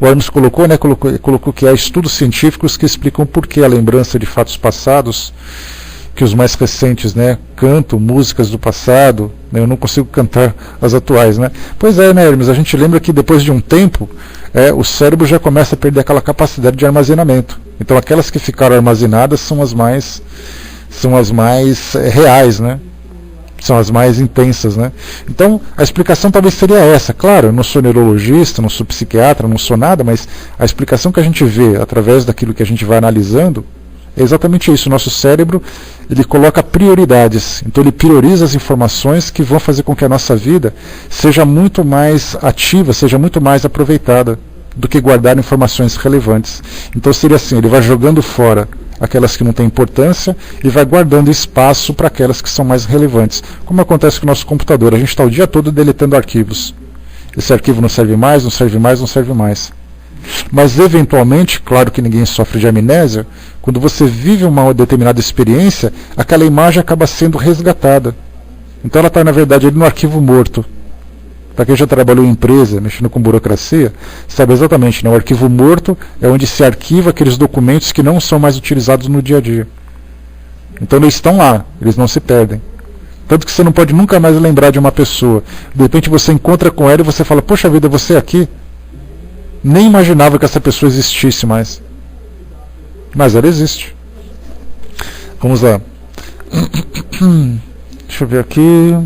S1: O Hermes colocou que há estudos científicos que explicam por que a lembrança de fatos passados, que os mais recentes, né, cantam músicas do passado, né, eu não consigo cantar as atuais. Né? Pois é, né, Hermes, a gente lembra que depois de um tempo, o cérebro já começa a perder aquela capacidade de armazenamento. Então aquelas que ficaram armazenadas são as mais reais, né? São as mais intensas, né? Então, a explicação talvez seria essa. Claro, eu não sou neurologista, não sou psiquiatra, não sou nada, mas a explicação que a gente vê através daquilo que a gente vai analisando é exatamente isso. O nosso cérebro, ele coloca prioridades. Então, ele prioriza as informações que vão fazer com que a nossa vida seja muito mais ativa, seja muito mais aproveitada do que guardar informações relevantes. Então, seria assim, ele vai jogando fora aquelas que não têm importância e vai guardando espaço para aquelas que são mais relevantes. Como acontece com o nosso computador, a gente está o dia todo deletando arquivos. Esse arquivo não serve mais, não serve mais, não serve mais. Mas eventualmente, claro que ninguém sofre de amnésia, quando você vive uma determinada experiência, aquela imagem acaba sendo resgatada. Então ela está, na verdade, ali no arquivo morto. Para quem já trabalhou em empresa, mexendo com burocracia, sabe exatamente, né? O arquivo morto é onde se arquiva aqueles documentos que não são mais utilizados no dia a dia. Então eles estão lá, eles não se perdem. Tanto que você não pode nunca mais lembrar de uma pessoa. De repente você encontra com ela e você fala, poxa vida, você é aqui? Nem imaginava que essa pessoa existisse mais. Mas ela existe. Vamos lá. Deixa eu ver aqui.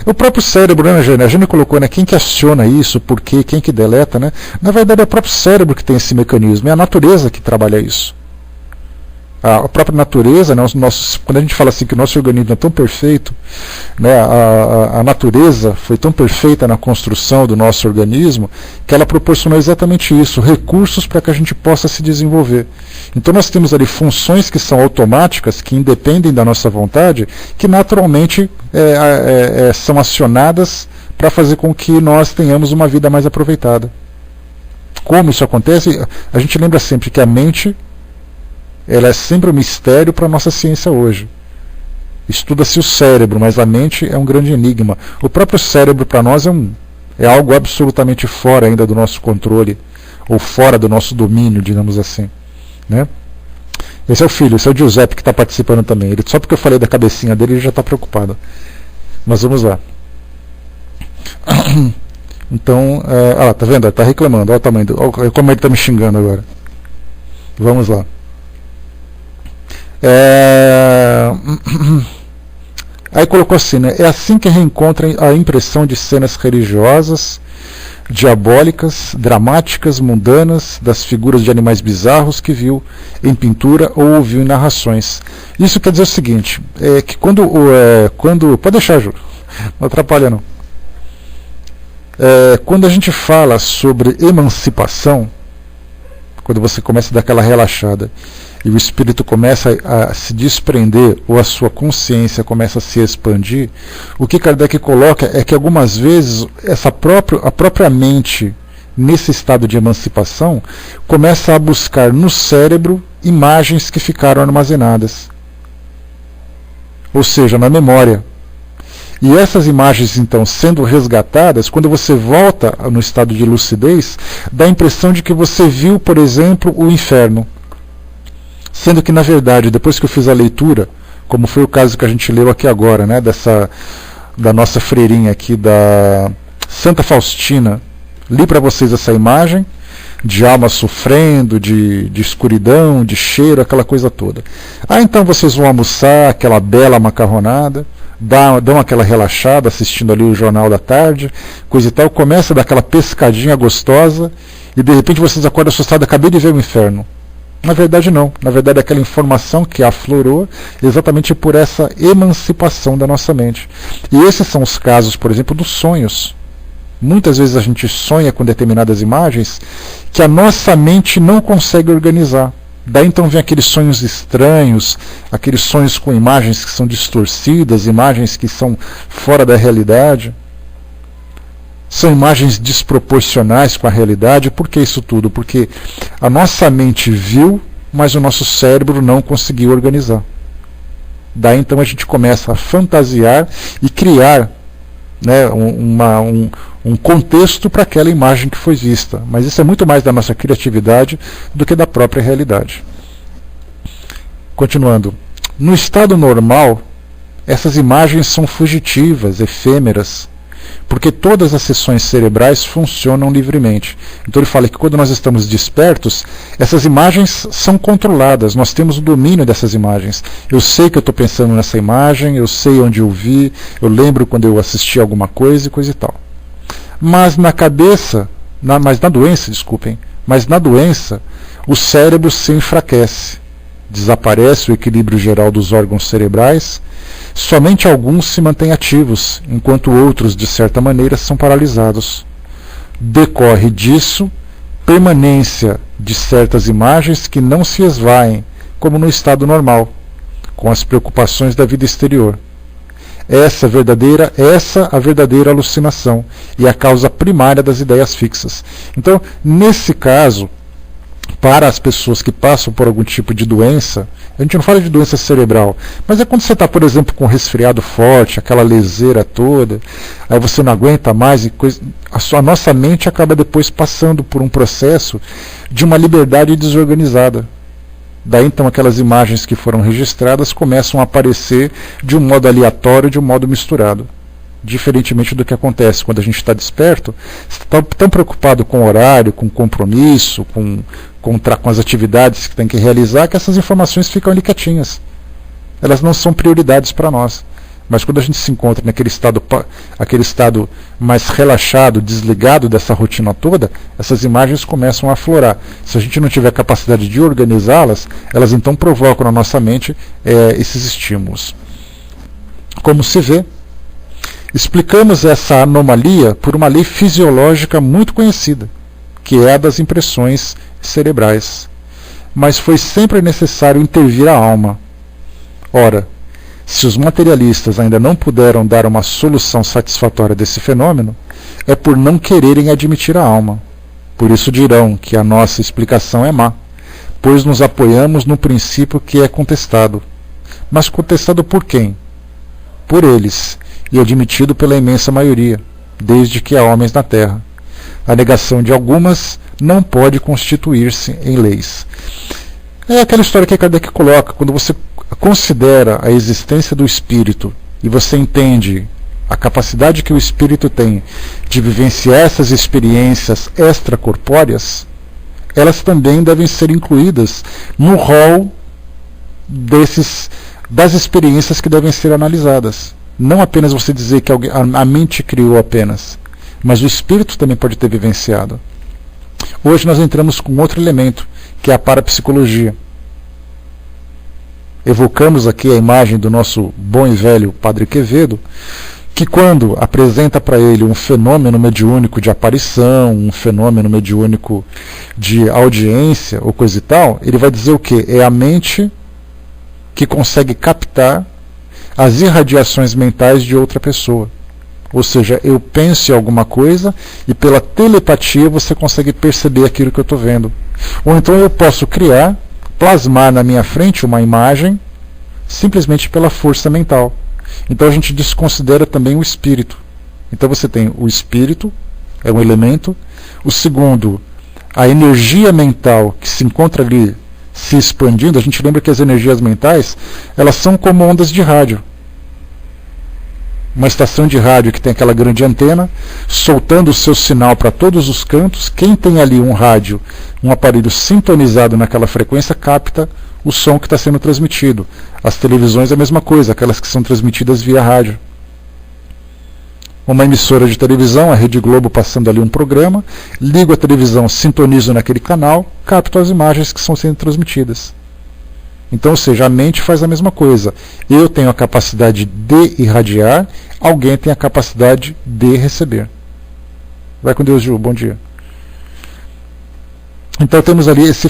S1: O próprio cérebro, né, a Jane colocou, né, quem que aciona isso, por quê, quem que deleta, né? Na verdade é o próprio cérebro que tem esse mecanismo, é a natureza que trabalha isso. A própria natureza, né, quando a gente fala assim que o nosso organismo é tão perfeito, né, a natureza foi tão perfeita na construção do nosso organismo, que ela proporcionou exatamente isso, recursos para que a gente possa se desenvolver. Então nós temos ali funções que são automáticas, que independem da nossa vontade, que naturalmente são acionadas para fazer com que nós tenhamos uma vida mais aproveitada. Como isso acontece? A gente lembra sempre que a mente, ela é sempre um mistério para a nossa ciência hoje. Estuda-se o cérebro, mas a mente é um grande enigma. O próprio cérebro para nós é É algo absolutamente fora ainda do nosso controle, ou fora do nosso domínio, digamos assim, né? Esse é o filho, esse é o Giuseppe que está participando também. Ele, só porque eu falei da cabecinha dele, ele já está preocupado. Mas vamos lá. Então, tá vendo? Está reclamando. Olha o tamanho olha como ele está me xingando agora. Vamos lá. Aí colocou assim, né? É assim que reencontra a impressão de cenas religiosas, diabólicas, dramáticas, mundanas, das figuras de animais bizarros que viu em pintura ou ouviu em narrações. Isso quer dizer o seguinte, que quando pode deixar, Ju, não atrapalha não. Quando a gente fala sobre emancipação, quando você começa a dar aquela relaxada e o espírito começa a se desprender, ou a sua consciência começa a se expandir, o que Kardec coloca é que algumas vezes a própria mente, nesse estado de emancipação, começa a buscar no cérebro imagens que ficaram armazenadas, ou seja, na memória. E essas imagens, então, sendo resgatadas, quando você volta no estado de lucidez, dá a impressão de que você viu, por exemplo, o inferno. Sendo que, na verdade, depois que eu fiz a leitura, como foi o caso que a gente leu aqui agora, né, da nossa freirinha aqui, da Santa Faustina, li para vocês essa imagem de alma sofrendo, de escuridão, de cheiro, aquela coisa toda. Então vocês vão almoçar, aquela bela macarronada, dão aquela relaxada assistindo ali o Jornal da Tarde, coisa e tal, começa a dar aquela pescadinha gostosa e de repente vocês acordam assustados, acabei de ver o inferno. Na verdade não, na verdade aquela informação que aflorou exatamente por essa emancipação da nossa mente. E esses são os casos, por exemplo, dos sonhos. Muitas vezes a gente sonha com determinadas imagens que a nossa mente não consegue organizar. Daí então vem aqueles sonhos estranhos, aqueles sonhos com imagens que são distorcidas, imagens que são fora da realidade. São imagens desproporcionais com a realidade. Por que isso tudo? Porque a nossa mente viu, mas o nosso cérebro não conseguiu organizar. Daí então a gente começa a fantasiar e criar, né, um contexto para aquela imagem que foi vista. Mas isso é muito mais da nossa criatividade do que da própria realidade. Continuando. No estado normal, essas imagens são fugitivas, efêmeras, porque todas as seções cerebrais funcionam livremente. Então ele fala que quando nós estamos despertos, essas imagens são controladas, nós temos o domínio dessas imagens. Eu sei que eu estou pensando nessa imagem, eu sei onde eu vi, eu lembro quando eu assisti alguma coisa e coisa e tal. Mas na doença, o cérebro se enfraquece, desaparece o equilíbrio geral dos órgãos cerebrais, somente alguns se mantêm ativos, enquanto outros, de certa maneira, são paralisados. Decorre disso permanência de certas imagens que não se esvaem, como no estado normal, com as preocupações da vida exterior. Essa a verdadeira alucinação e a causa primária das ideias fixas. Então, nesse caso, para as pessoas que passam por algum tipo de doença, a gente não fala de doença cerebral, mas é quando você está, por exemplo, com um resfriado forte, aquela leseira toda, aí você não aguenta mais, a nossa mente acaba depois passando por um processo de uma liberdade desorganizada. Daí então aquelas imagens que foram registradas começam a aparecer de um modo aleatório, de um modo misturado. Diferentemente do que acontece quando a gente está desperto, está tão preocupado com o horário, com o compromisso, com as atividades que tem que realizar, que essas informações ficam ali quietinhas. Elas não são prioridades para nós. Mas quando a gente se encontra naquele estado mais relaxado, desligado dessa rotina toda, essas imagens começam a aflorar. Se a gente não tiver capacidade de organizá-las, elas então provocam na nossa mente esses estímulos. Como se vê, explicamos essa anomalia por uma lei fisiológica muito conhecida, que é a das impressões cerebrais. Mas foi sempre necessário intervir a alma. Ora, se os materialistas ainda não puderam dar uma solução satisfatória desse fenômeno, é por não quererem admitir a alma. Por isso dirão que a nossa explicação é má, pois nos apoiamos no princípio que é contestado. Mas contestado por quem? Por eles, e admitido pela imensa maioria. desde que há homens na Terra. A negação de algumas não pode constituir-se em leis. É aquela história que Kardec coloca, quando você considera a existência do espírito e você entende a capacidade que o espírito tem de vivenciar essas experiências extracorpóreas, elas também devem ser incluídas no rol das experiências que devem ser analisadas. Não apenas você dizer que a mente criou apenas, mas o espírito também pode ter vivenciado. Hoje nós entramos com outro elemento, que é a parapsicologia. Evocamos aqui a imagem do nosso bom e velho Padre Quevedo, que quando apresenta para ele um fenômeno mediúnico de aparição, um fenômeno mediúnico de audiência ou coisa e tal, ele vai dizer o quê? É a mente que consegue captar as irradiações mentais de outra pessoa. Ou seja, eu penso em alguma coisa e pela telepatia você consegue perceber aquilo que eu estou vendo. Ou então eu posso criar, plasmar na minha frente uma imagem simplesmente pela força mental. Então a gente desconsidera também o espírito. Então você tem o espírito, é um elemento. O segundo, a energia mental que se encontra ali se expandindo. A gente lembra que as energias mentais, elas são como ondas de rádio. Uma estação de rádio que tem aquela grande antena, soltando o seu sinal para todos os cantos. Quem tem ali um rádio, um aparelho sintonizado naquela frequência, capta o som que está sendo transmitido. As televisões é a mesma coisa, aquelas que são transmitidas via rádio. Uma emissora de televisão, a Rede Globo passando ali um programa, ligo a televisão, sintonizo naquele canal, capto as imagens que estão sendo transmitidas. Então, ou seja, a mente faz a mesma coisa. Eu tenho a capacidade de irradiar, alguém tem a capacidade de receber. Vai com Deus, Ju, bom dia. Então temos ali esse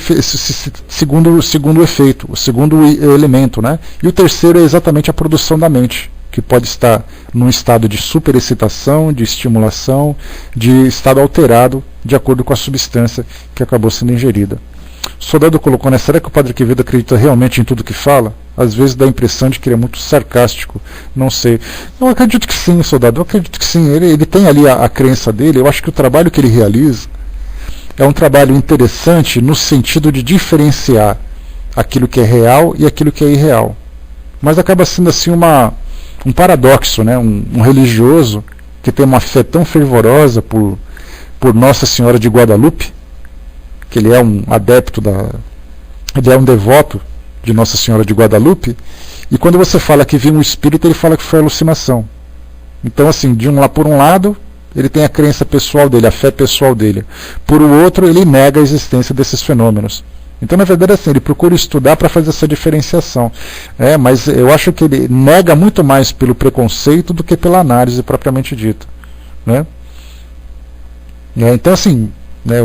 S1: segundo efeito, o segundo elemento, né? E o terceiro é exatamente a produção da mente, que pode estar num estado de superexcitação, de estimulação, de estado alterado, de acordo com a substância que acabou sendo ingerida. O soldado colocou, né? Será que o Padre Quevedo acredita realmente em tudo que fala? Às vezes dá a impressão de que ele é muito sarcástico, não sei. Eu acredito que sim, soldado, eu acredito que sim. Ele tem ali a crença dele. Eu acho que o trabalho que ele realiza é um trabalho interessante no sentido de diferenciar aquilo que é real e aquilo que é irreal. Mas acaba sendo assim um paradoxo, né? Um religioso que tem uma fé tão fervorosa por Nossa Senhora de Guadalupe, que ele é um adepto ele é um devoto de Nossa Senhora de Guadalupe, e quando você fala que viu um espírito, ele fala que foi alucinação. Então, assim, por um lado, ele tem a crença pessoal dele, a fé pessoal dele. Por o outro, ele nega a existência desses fenômenos. Então, na verdade, assim, ele procura estudar para fazer essa diferenciação. Mas eu acho que ele nega muito mais pelo preconceito do que pela análise propriamente dita. Né? Então, assim, né,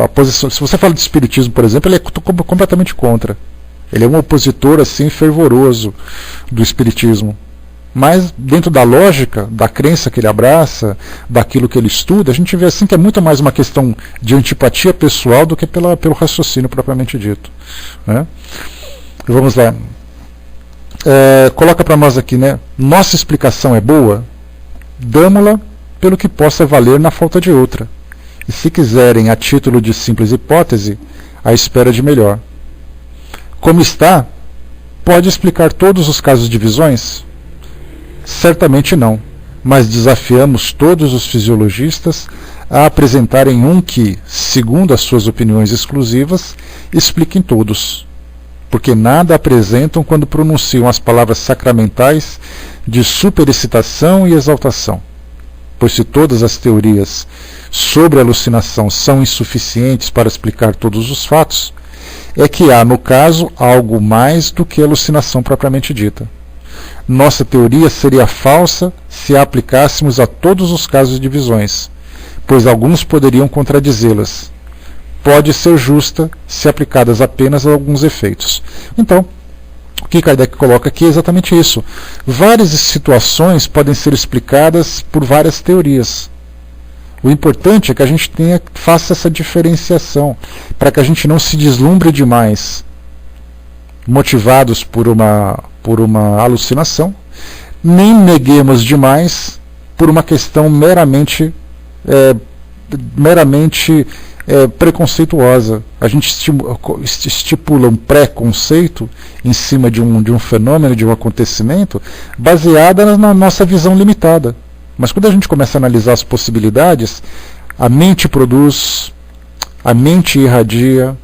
S1: a posição, se você fala de espiritismo, por exemplo, ele é completamente contra. Ele é um opositor assim fervoroso do espiritismo. Mas dentro da lógica, da crença que ele abraça, daquilo que ele estuda, a gente vê assim que é muito mais uma questão de antipatia pessoal do que pelo raciocínio propriamente dito. Né? Vamos lá. Coloca para nós aqui, né? Nossa explicação é boa? Damo-la pelo que possa valer na falta de outra. E se quiserem, a título de simples hipótese, à espera de melhor. Como está, pode explicar todos os casos de visões? Certamente não, mas desafiamos todos os fisiologistas a apresentarem um que, segundo as suas opiniões exclusivas, expliquem todos, porque nada apresentam quando pronunciam as palavras sacramentais de superexcitação e exaltação. Pois se todas as teorias sobre a alucinação são insuficientes para explicar todos os fatos, é que há, no caso, algo mais do que alucinação propriamente dita. Nossa teoria seria falsa se a aplicássemos a todos os casos de visões, pois alguns poderiam contradizê-las. Pode ser justa se aplicadas apenas a alguns efeitos. Então, o que Kardec coloca aqui é exatamente isso. Várias situações podem ser explicadas por várias teorias. O importante é que a gente faça essa diferenciação, para que a gente não se deslumbre demais, motivados por uma alucinação, nem neguemos demais por uma questão meramente preconceituosa. A gente estipula um preconceito em cima de um fenômeno, de um acontecimento, baseada na nossa visão limitada. Mas quando a gente começa a analisar as possibilidades, a mente produz, a mente irradia,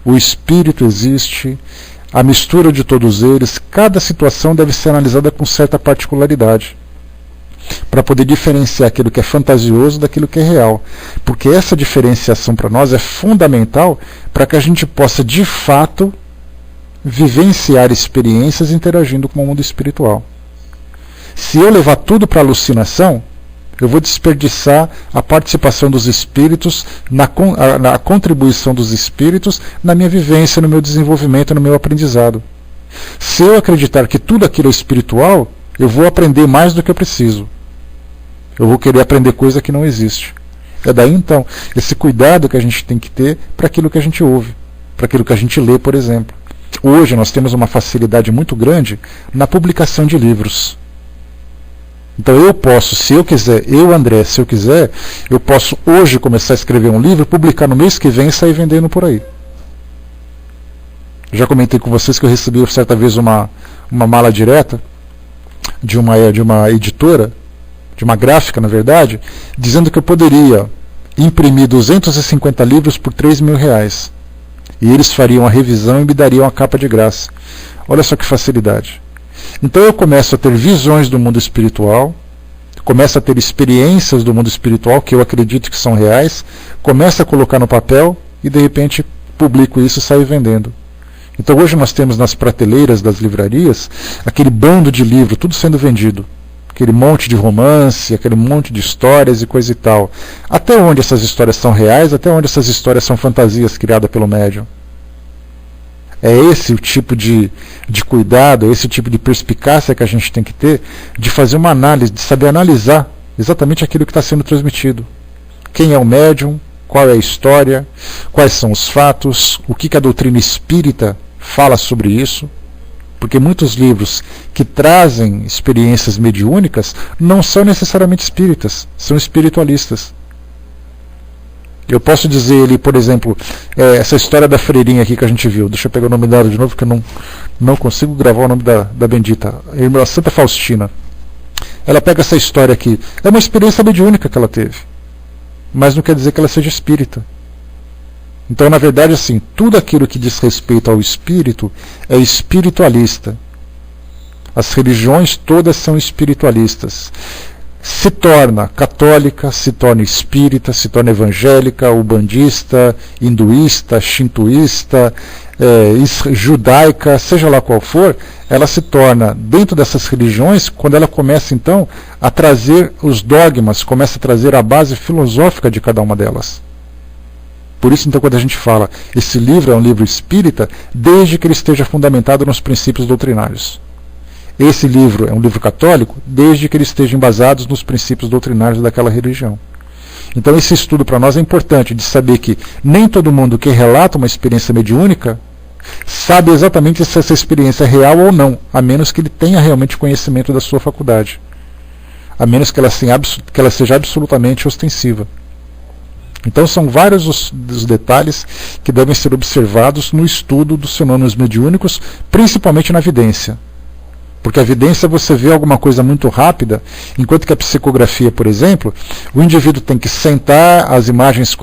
S1: o espírito existe, a mistura de todos eles, cada situação deve ser analisada com certa particularidade, para poder diferenciar aquilo que é fantasioso daquilo que é real. Porque essa diferenciação para nós é fundamental para que a gente possa, de fato, vivenciar experiências interagindo com o mundo espiritual. Se eu levar tudo para alucinação, eu vou desperdiçar a participação dos espíritos, a contribuição dos espíritos na minha vivência, no meu desenvolvimento, no meu aprendizado. Se eu acreditar que tudo aquilo é espiritual, eu vou aprender mais do que eu preciso. Eu vou querer aprender coisa que não existe. É daí então esse cuidado que a gente tem que ter para aquilo que a gente ouve, para aquilo que a gente lê, por exemplo. Hoje nós temos uma facilidade muito grande na publicação de livros. Então eu posso, se eu quiser, André, se eu quiser, eu posso hoje começar a escrever um livro, publicar no mês que vem e sair vendendo por aí. Já comentei com vocês que eu recebi certa vez uma mala direta de uma editora, de uma gráfica, na verdade, dizendo que eu poderia imprimir 250 livros por R$3.000. E eles fariam a revisão e me dariam a capa de graça. Olha só que facilidade. Então eu começo a ter visões do mundo espiritual, começo a ter experiências do mundo espiritual que eu acredito que são reais, começo a colocar no papel e de repente publico isso e saio vendendo. Então hoje nós temos nas prateleiras das livrarias aquele bando de livro, tudo sendo vendido. Aquele monte de romance, aquele monte de histórias e coisa e tal. Até onde essas histórias são reais, até onde essas histórias são fantasias criadas pelo médium. É esse o tipo de cuidado, é esse o tipo de perspicácia que a gente tem que ter, de fazer uma análise, de saber analisar exatamente aquilo que está sendo transmitido. Quem é o médium, qual é a história, quais são os fatos, o que a doutrina espírita fala sobre isso. Porque muitos livros que trazem experiências mediúnicas não são necessariamente espíritas, são espiritualistas. Eu posso dizer ali, por exemplo, essa história da freirinha aqui que a gente viu. Deixa eu pegar o nome dela de novo, porque eu não consigo gravar o nome da bendita. A irmã Santa Faustina. Ela pega essa história aqui. É uma experiência mediúnica que ela teve. Mas não quer dizer que ela seja espírita. Então, na verdade, assim, tudo aquilo que diz respeito ao espírito é espiritualista. As religiões todas são espiritualistas. Se torna católica, se torna espírita, se torna evangélica, ubandista, hinduísta, shintoísta, judaica, seja lá qual for, ela se torna, dentro dessas religiões, quando ela começa então a trazer os dogmas, começa a trazer a base filosófica de cada uma delas. Por isso, então, quando a gente fala, esse livro é um livro espírita, desde que ele esteja fundamentado nos princípios doutrinários. Esse livro é um livro católico, desde que ele esteja embasado nos princípios doutrinários daquela religião. Então esse estudo para nós é importante, de saber que nem todo mundo que relata uma experiência mediúnica sabe exatamente se essa experiência é real ou não, a menos que ele tenha realmente conhecimento da sua faculdade. A menos que ela seja absolutamente ostensiva. Então são vários os detalhes que devem ser observados no estudo dos fenômenos mediúnicos, principalmente na vidência. Porque a vidência você vê alguma coisa muito rápida, enquanto que a psicografia, por exemplo, o indivíduo tem que sentar, as imagens,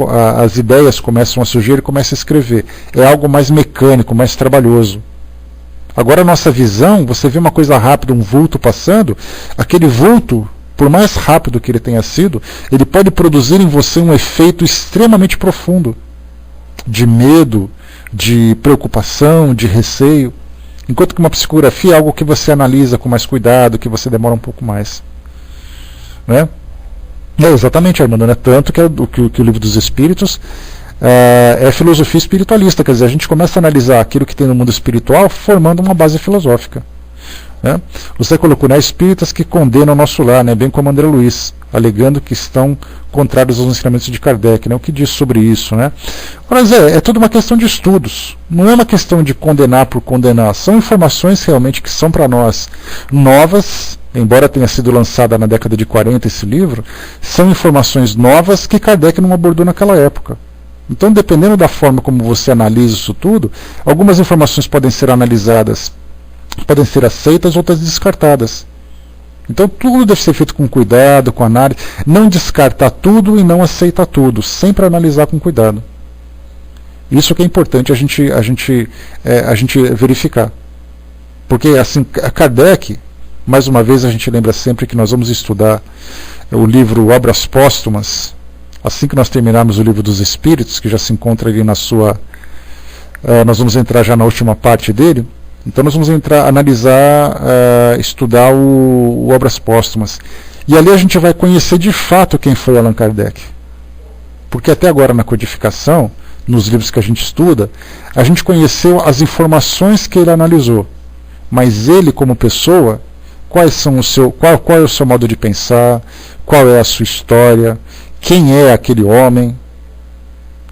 S1: as ideias começam a surgir e começa a escrever. É algo mais mecânico, mais trabalhoso. Agora a nossa visão, você vê uma coisa rápida, um vulto passando, aquele vulto, por mais rápido que ele tenha sido, ele pode produzir em você um efeito extremamente profundo, de medo, de preocupação, de receio. Enquanto que uma psicografia é algo que você analisa com mais cuidado, que você demora um pouco mais. Né? Exatamente, Armando, né? Tanto que o Livro dos Espíritos é filosofia espiritualista, quer dizer, a gente começa a analisar aquilo que tem no mundo espiritual formando uma base filosófica. né? O Zé colocou, né, espíritas que condenam o nosso lar, né, bem como André Luiz, alegando que estão contrários aos ensinamentos de Kardec, né? O que diz sobre isso, né? Mas é tudo uma questão de estudos, não é uma questão de condenar por condenar, são informações realmente que são para nós novas, embora tenha sido lançada na década de 40 esse livro, são informações novas que Kardec não abordou naquela época. Então, dependendo da forma como você analisa isso tudo, algumas informações podem ser analisadas, podem ser aceitas, outras descartadas. Então tudo deve ser feito com cuidado, com análise, não descartar tudo e não aceitar tudo, sempre analisar com cuidado. Isso que é importante a gente verificar. Porque assim, a Kardec, mais uma vez a gente lembra sempre que nós vamos estudar o livro Obras Póstumas, assim que nós terminarmos o livro dos Espíritos, que já se encontra ali na sua... nós vamos entrar já na última parte dele. Então nós vamos analisar, estudar o Obras Póstumas. E ali a gente vai conhecer de fato quem foi Allan Kardec. Porque até agora na codificação, nos livros que a gente estuda, a gente conheceu as informações que ele analisou. Mas ele como pessoa, qual é o seu modo de pensar, qual é a sua história, quem é aquele homem,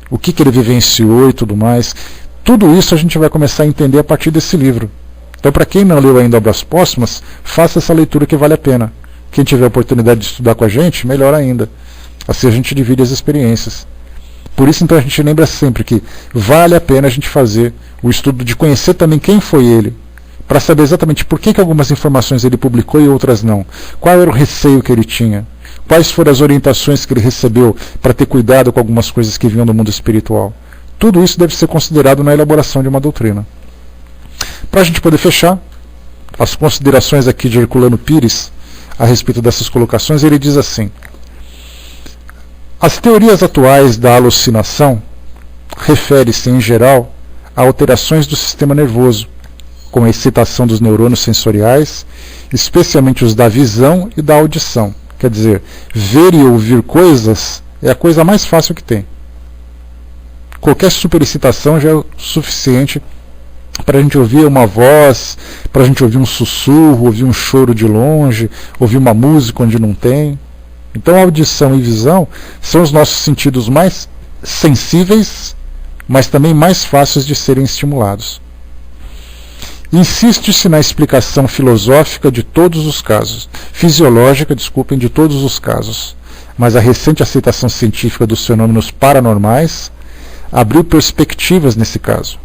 S1: o que ele vivenciou e tudo mais. Tudo isso a gente vai começar a entender a partir desse livro. Então, para quem não leu ainda Obras Póstumas, faça essa leitura que vale a pena. Quem tiver a oportunidade de estudar com a gente, melhor ainda. Assim a gente divide as experiências. Por isso, então, a gente lembra sempre que vale a pena a gente fazer o estudo de conhecer também quem foi ele, para saber exatamente por que algumas informações ele publicou e outras não. Qual era o receio que ele tinha? Quais foram as orientações que ele recebeu para ter cuidado com algumas coisas que vinham do mundo espiritual? Tudo isso deve ser considerado na elaboração de uma doutrina. Para a gente poder fechar, as considerações aqui de Herculano Pires a respeito dessas colocações, ele diz assim: as teorias atuais da alucinação refere-se, em geral, a alterações do sistema nervoso, com a excitação dos neurônios sensoriais, especialmente os da visão e da audição. Quer dizer, ver e ouvir coisas é a coisa mais fácil que tem. Qualquer superexcitação já é o suficiente para a gente ouvir uma voz, para a gente ouvir um sussurro, ouvir um choro de longe, ouvir uma música onde não tem. Então audição e visão são os nossos sentidos mais sensíveis, mas também mais fáceis de serem estimulados. Insiste-se na explicação filosófica de todos os casos, fisiológica, de todos os casos, mas a recente aceitação científica dos fenômenos paranormais abriu perspectivas nesse caso.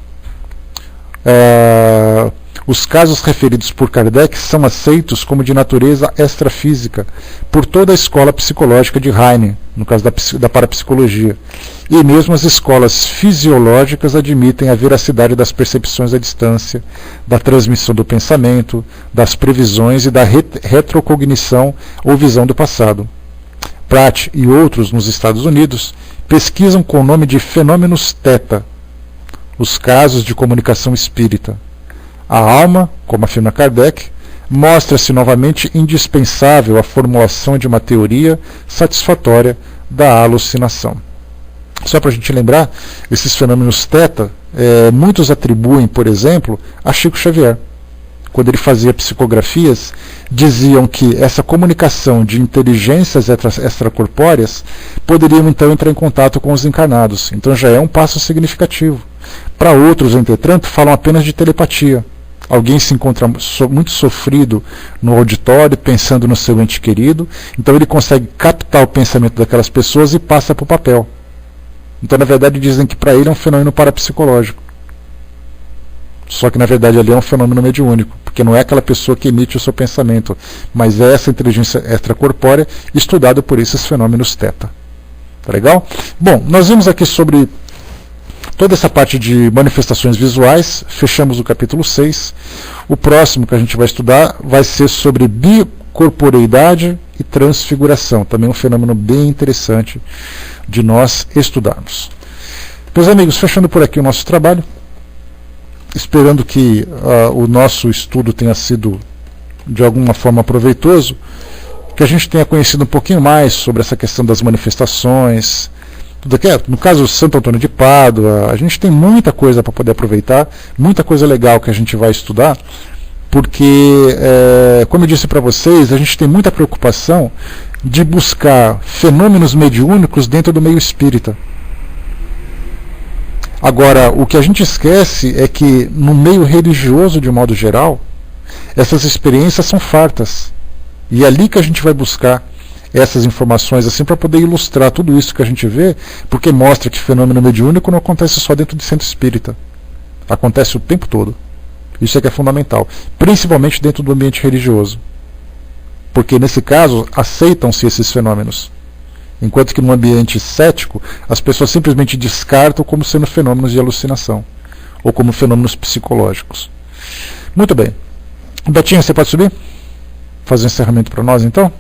S1: Os casos referidos por Kardec são aceitos como de natureza extrafísica por toda a escola psicológica de Heine, no caso da parapsicologia, e mesmo as escolas fisiológicas admitem a veracidade das percepções à distância, da transmissão do pensamento, das previsões e da retrocognição ou visão do passado. Pratt e outros nos Estados Unidos pesquisam com o nome de fenômenos teta os casos de comunicação espírita. A alma, como afirma Kardec, mostra-se novamente indispensável à formulação de uma teoria satisfatória da alucinação. Só para a gente lembrar, esses fenômenos teta, muitos atribuem, por exemplo, a Chico Xavier. Quando ele fazia psicografias, diziam que essa comunicação de inteligências extracorpóreas poderiam então entrar em contato com os encarnados. Então já é um passo significativo. Para outros, entretanto, falam apenas de telepatia. Alguém se encontra muito sofrido no auditório, pensando no seu ente querido, então ele consegue captar o pensamento daquelas pessoas e passa para o papel. Então, na verdade, dizem que para ele é um fenômeno parapsicológico. Só que, na verdade, ali é um fenômeno mediúnico, porque não é aquela pessoa que emite o seu pensamento, mas é essa inteligência extracorpórea estudada por esses fenômenos teta. Tá legal? Bom, nós vimos aqui sobre toda essa parte de manifestações visuais, fechamos o capítulo 6. O próximo que a gente vai estudar vai ser sobre bicorporeidade e transfiguração, também um fenômeno bem interessante de nós estudarmos. Meus amigos, fechando por aqui o nosso trabalho, esperando que o nosso estudo tenha sido de alguma forma proveitoso, que a gente tenha conhecido um pouquinho mais sobre essa questão das manifestações. No caso Santo Antônio de Pádua, a gente tem muita coisa para poder aproveitar, muita coisa legal que a gente vai estudar, porque, como eu disse para vocês, a gente tem muita preocupação de buscar fenômenos mediúnicos dentro do meio espírita. Agora, o que a gente esquece é que no meio religioso, de modo geral, essas experiências são fartas. E é ali que a gente vai buscar essas informações assim para poder ilustrar tudo isso que a gente vê, porque mostra que fenômeno mediúnico não acontece só dentro de centro espírita. Acontece o tempo todo. Isso é que é fundamental, principalmente dentro do ambiente religioso. Porque nesse caso aceitam-se esses fenômenos. Enquanto que no ambiente cético, as pessoas simplesmente descartam como sendo fenômenos de alucinação, ou como fenômenos psicológicos. Muito bem. Betinho, você pode subir? Fazer um encerramento para nós então?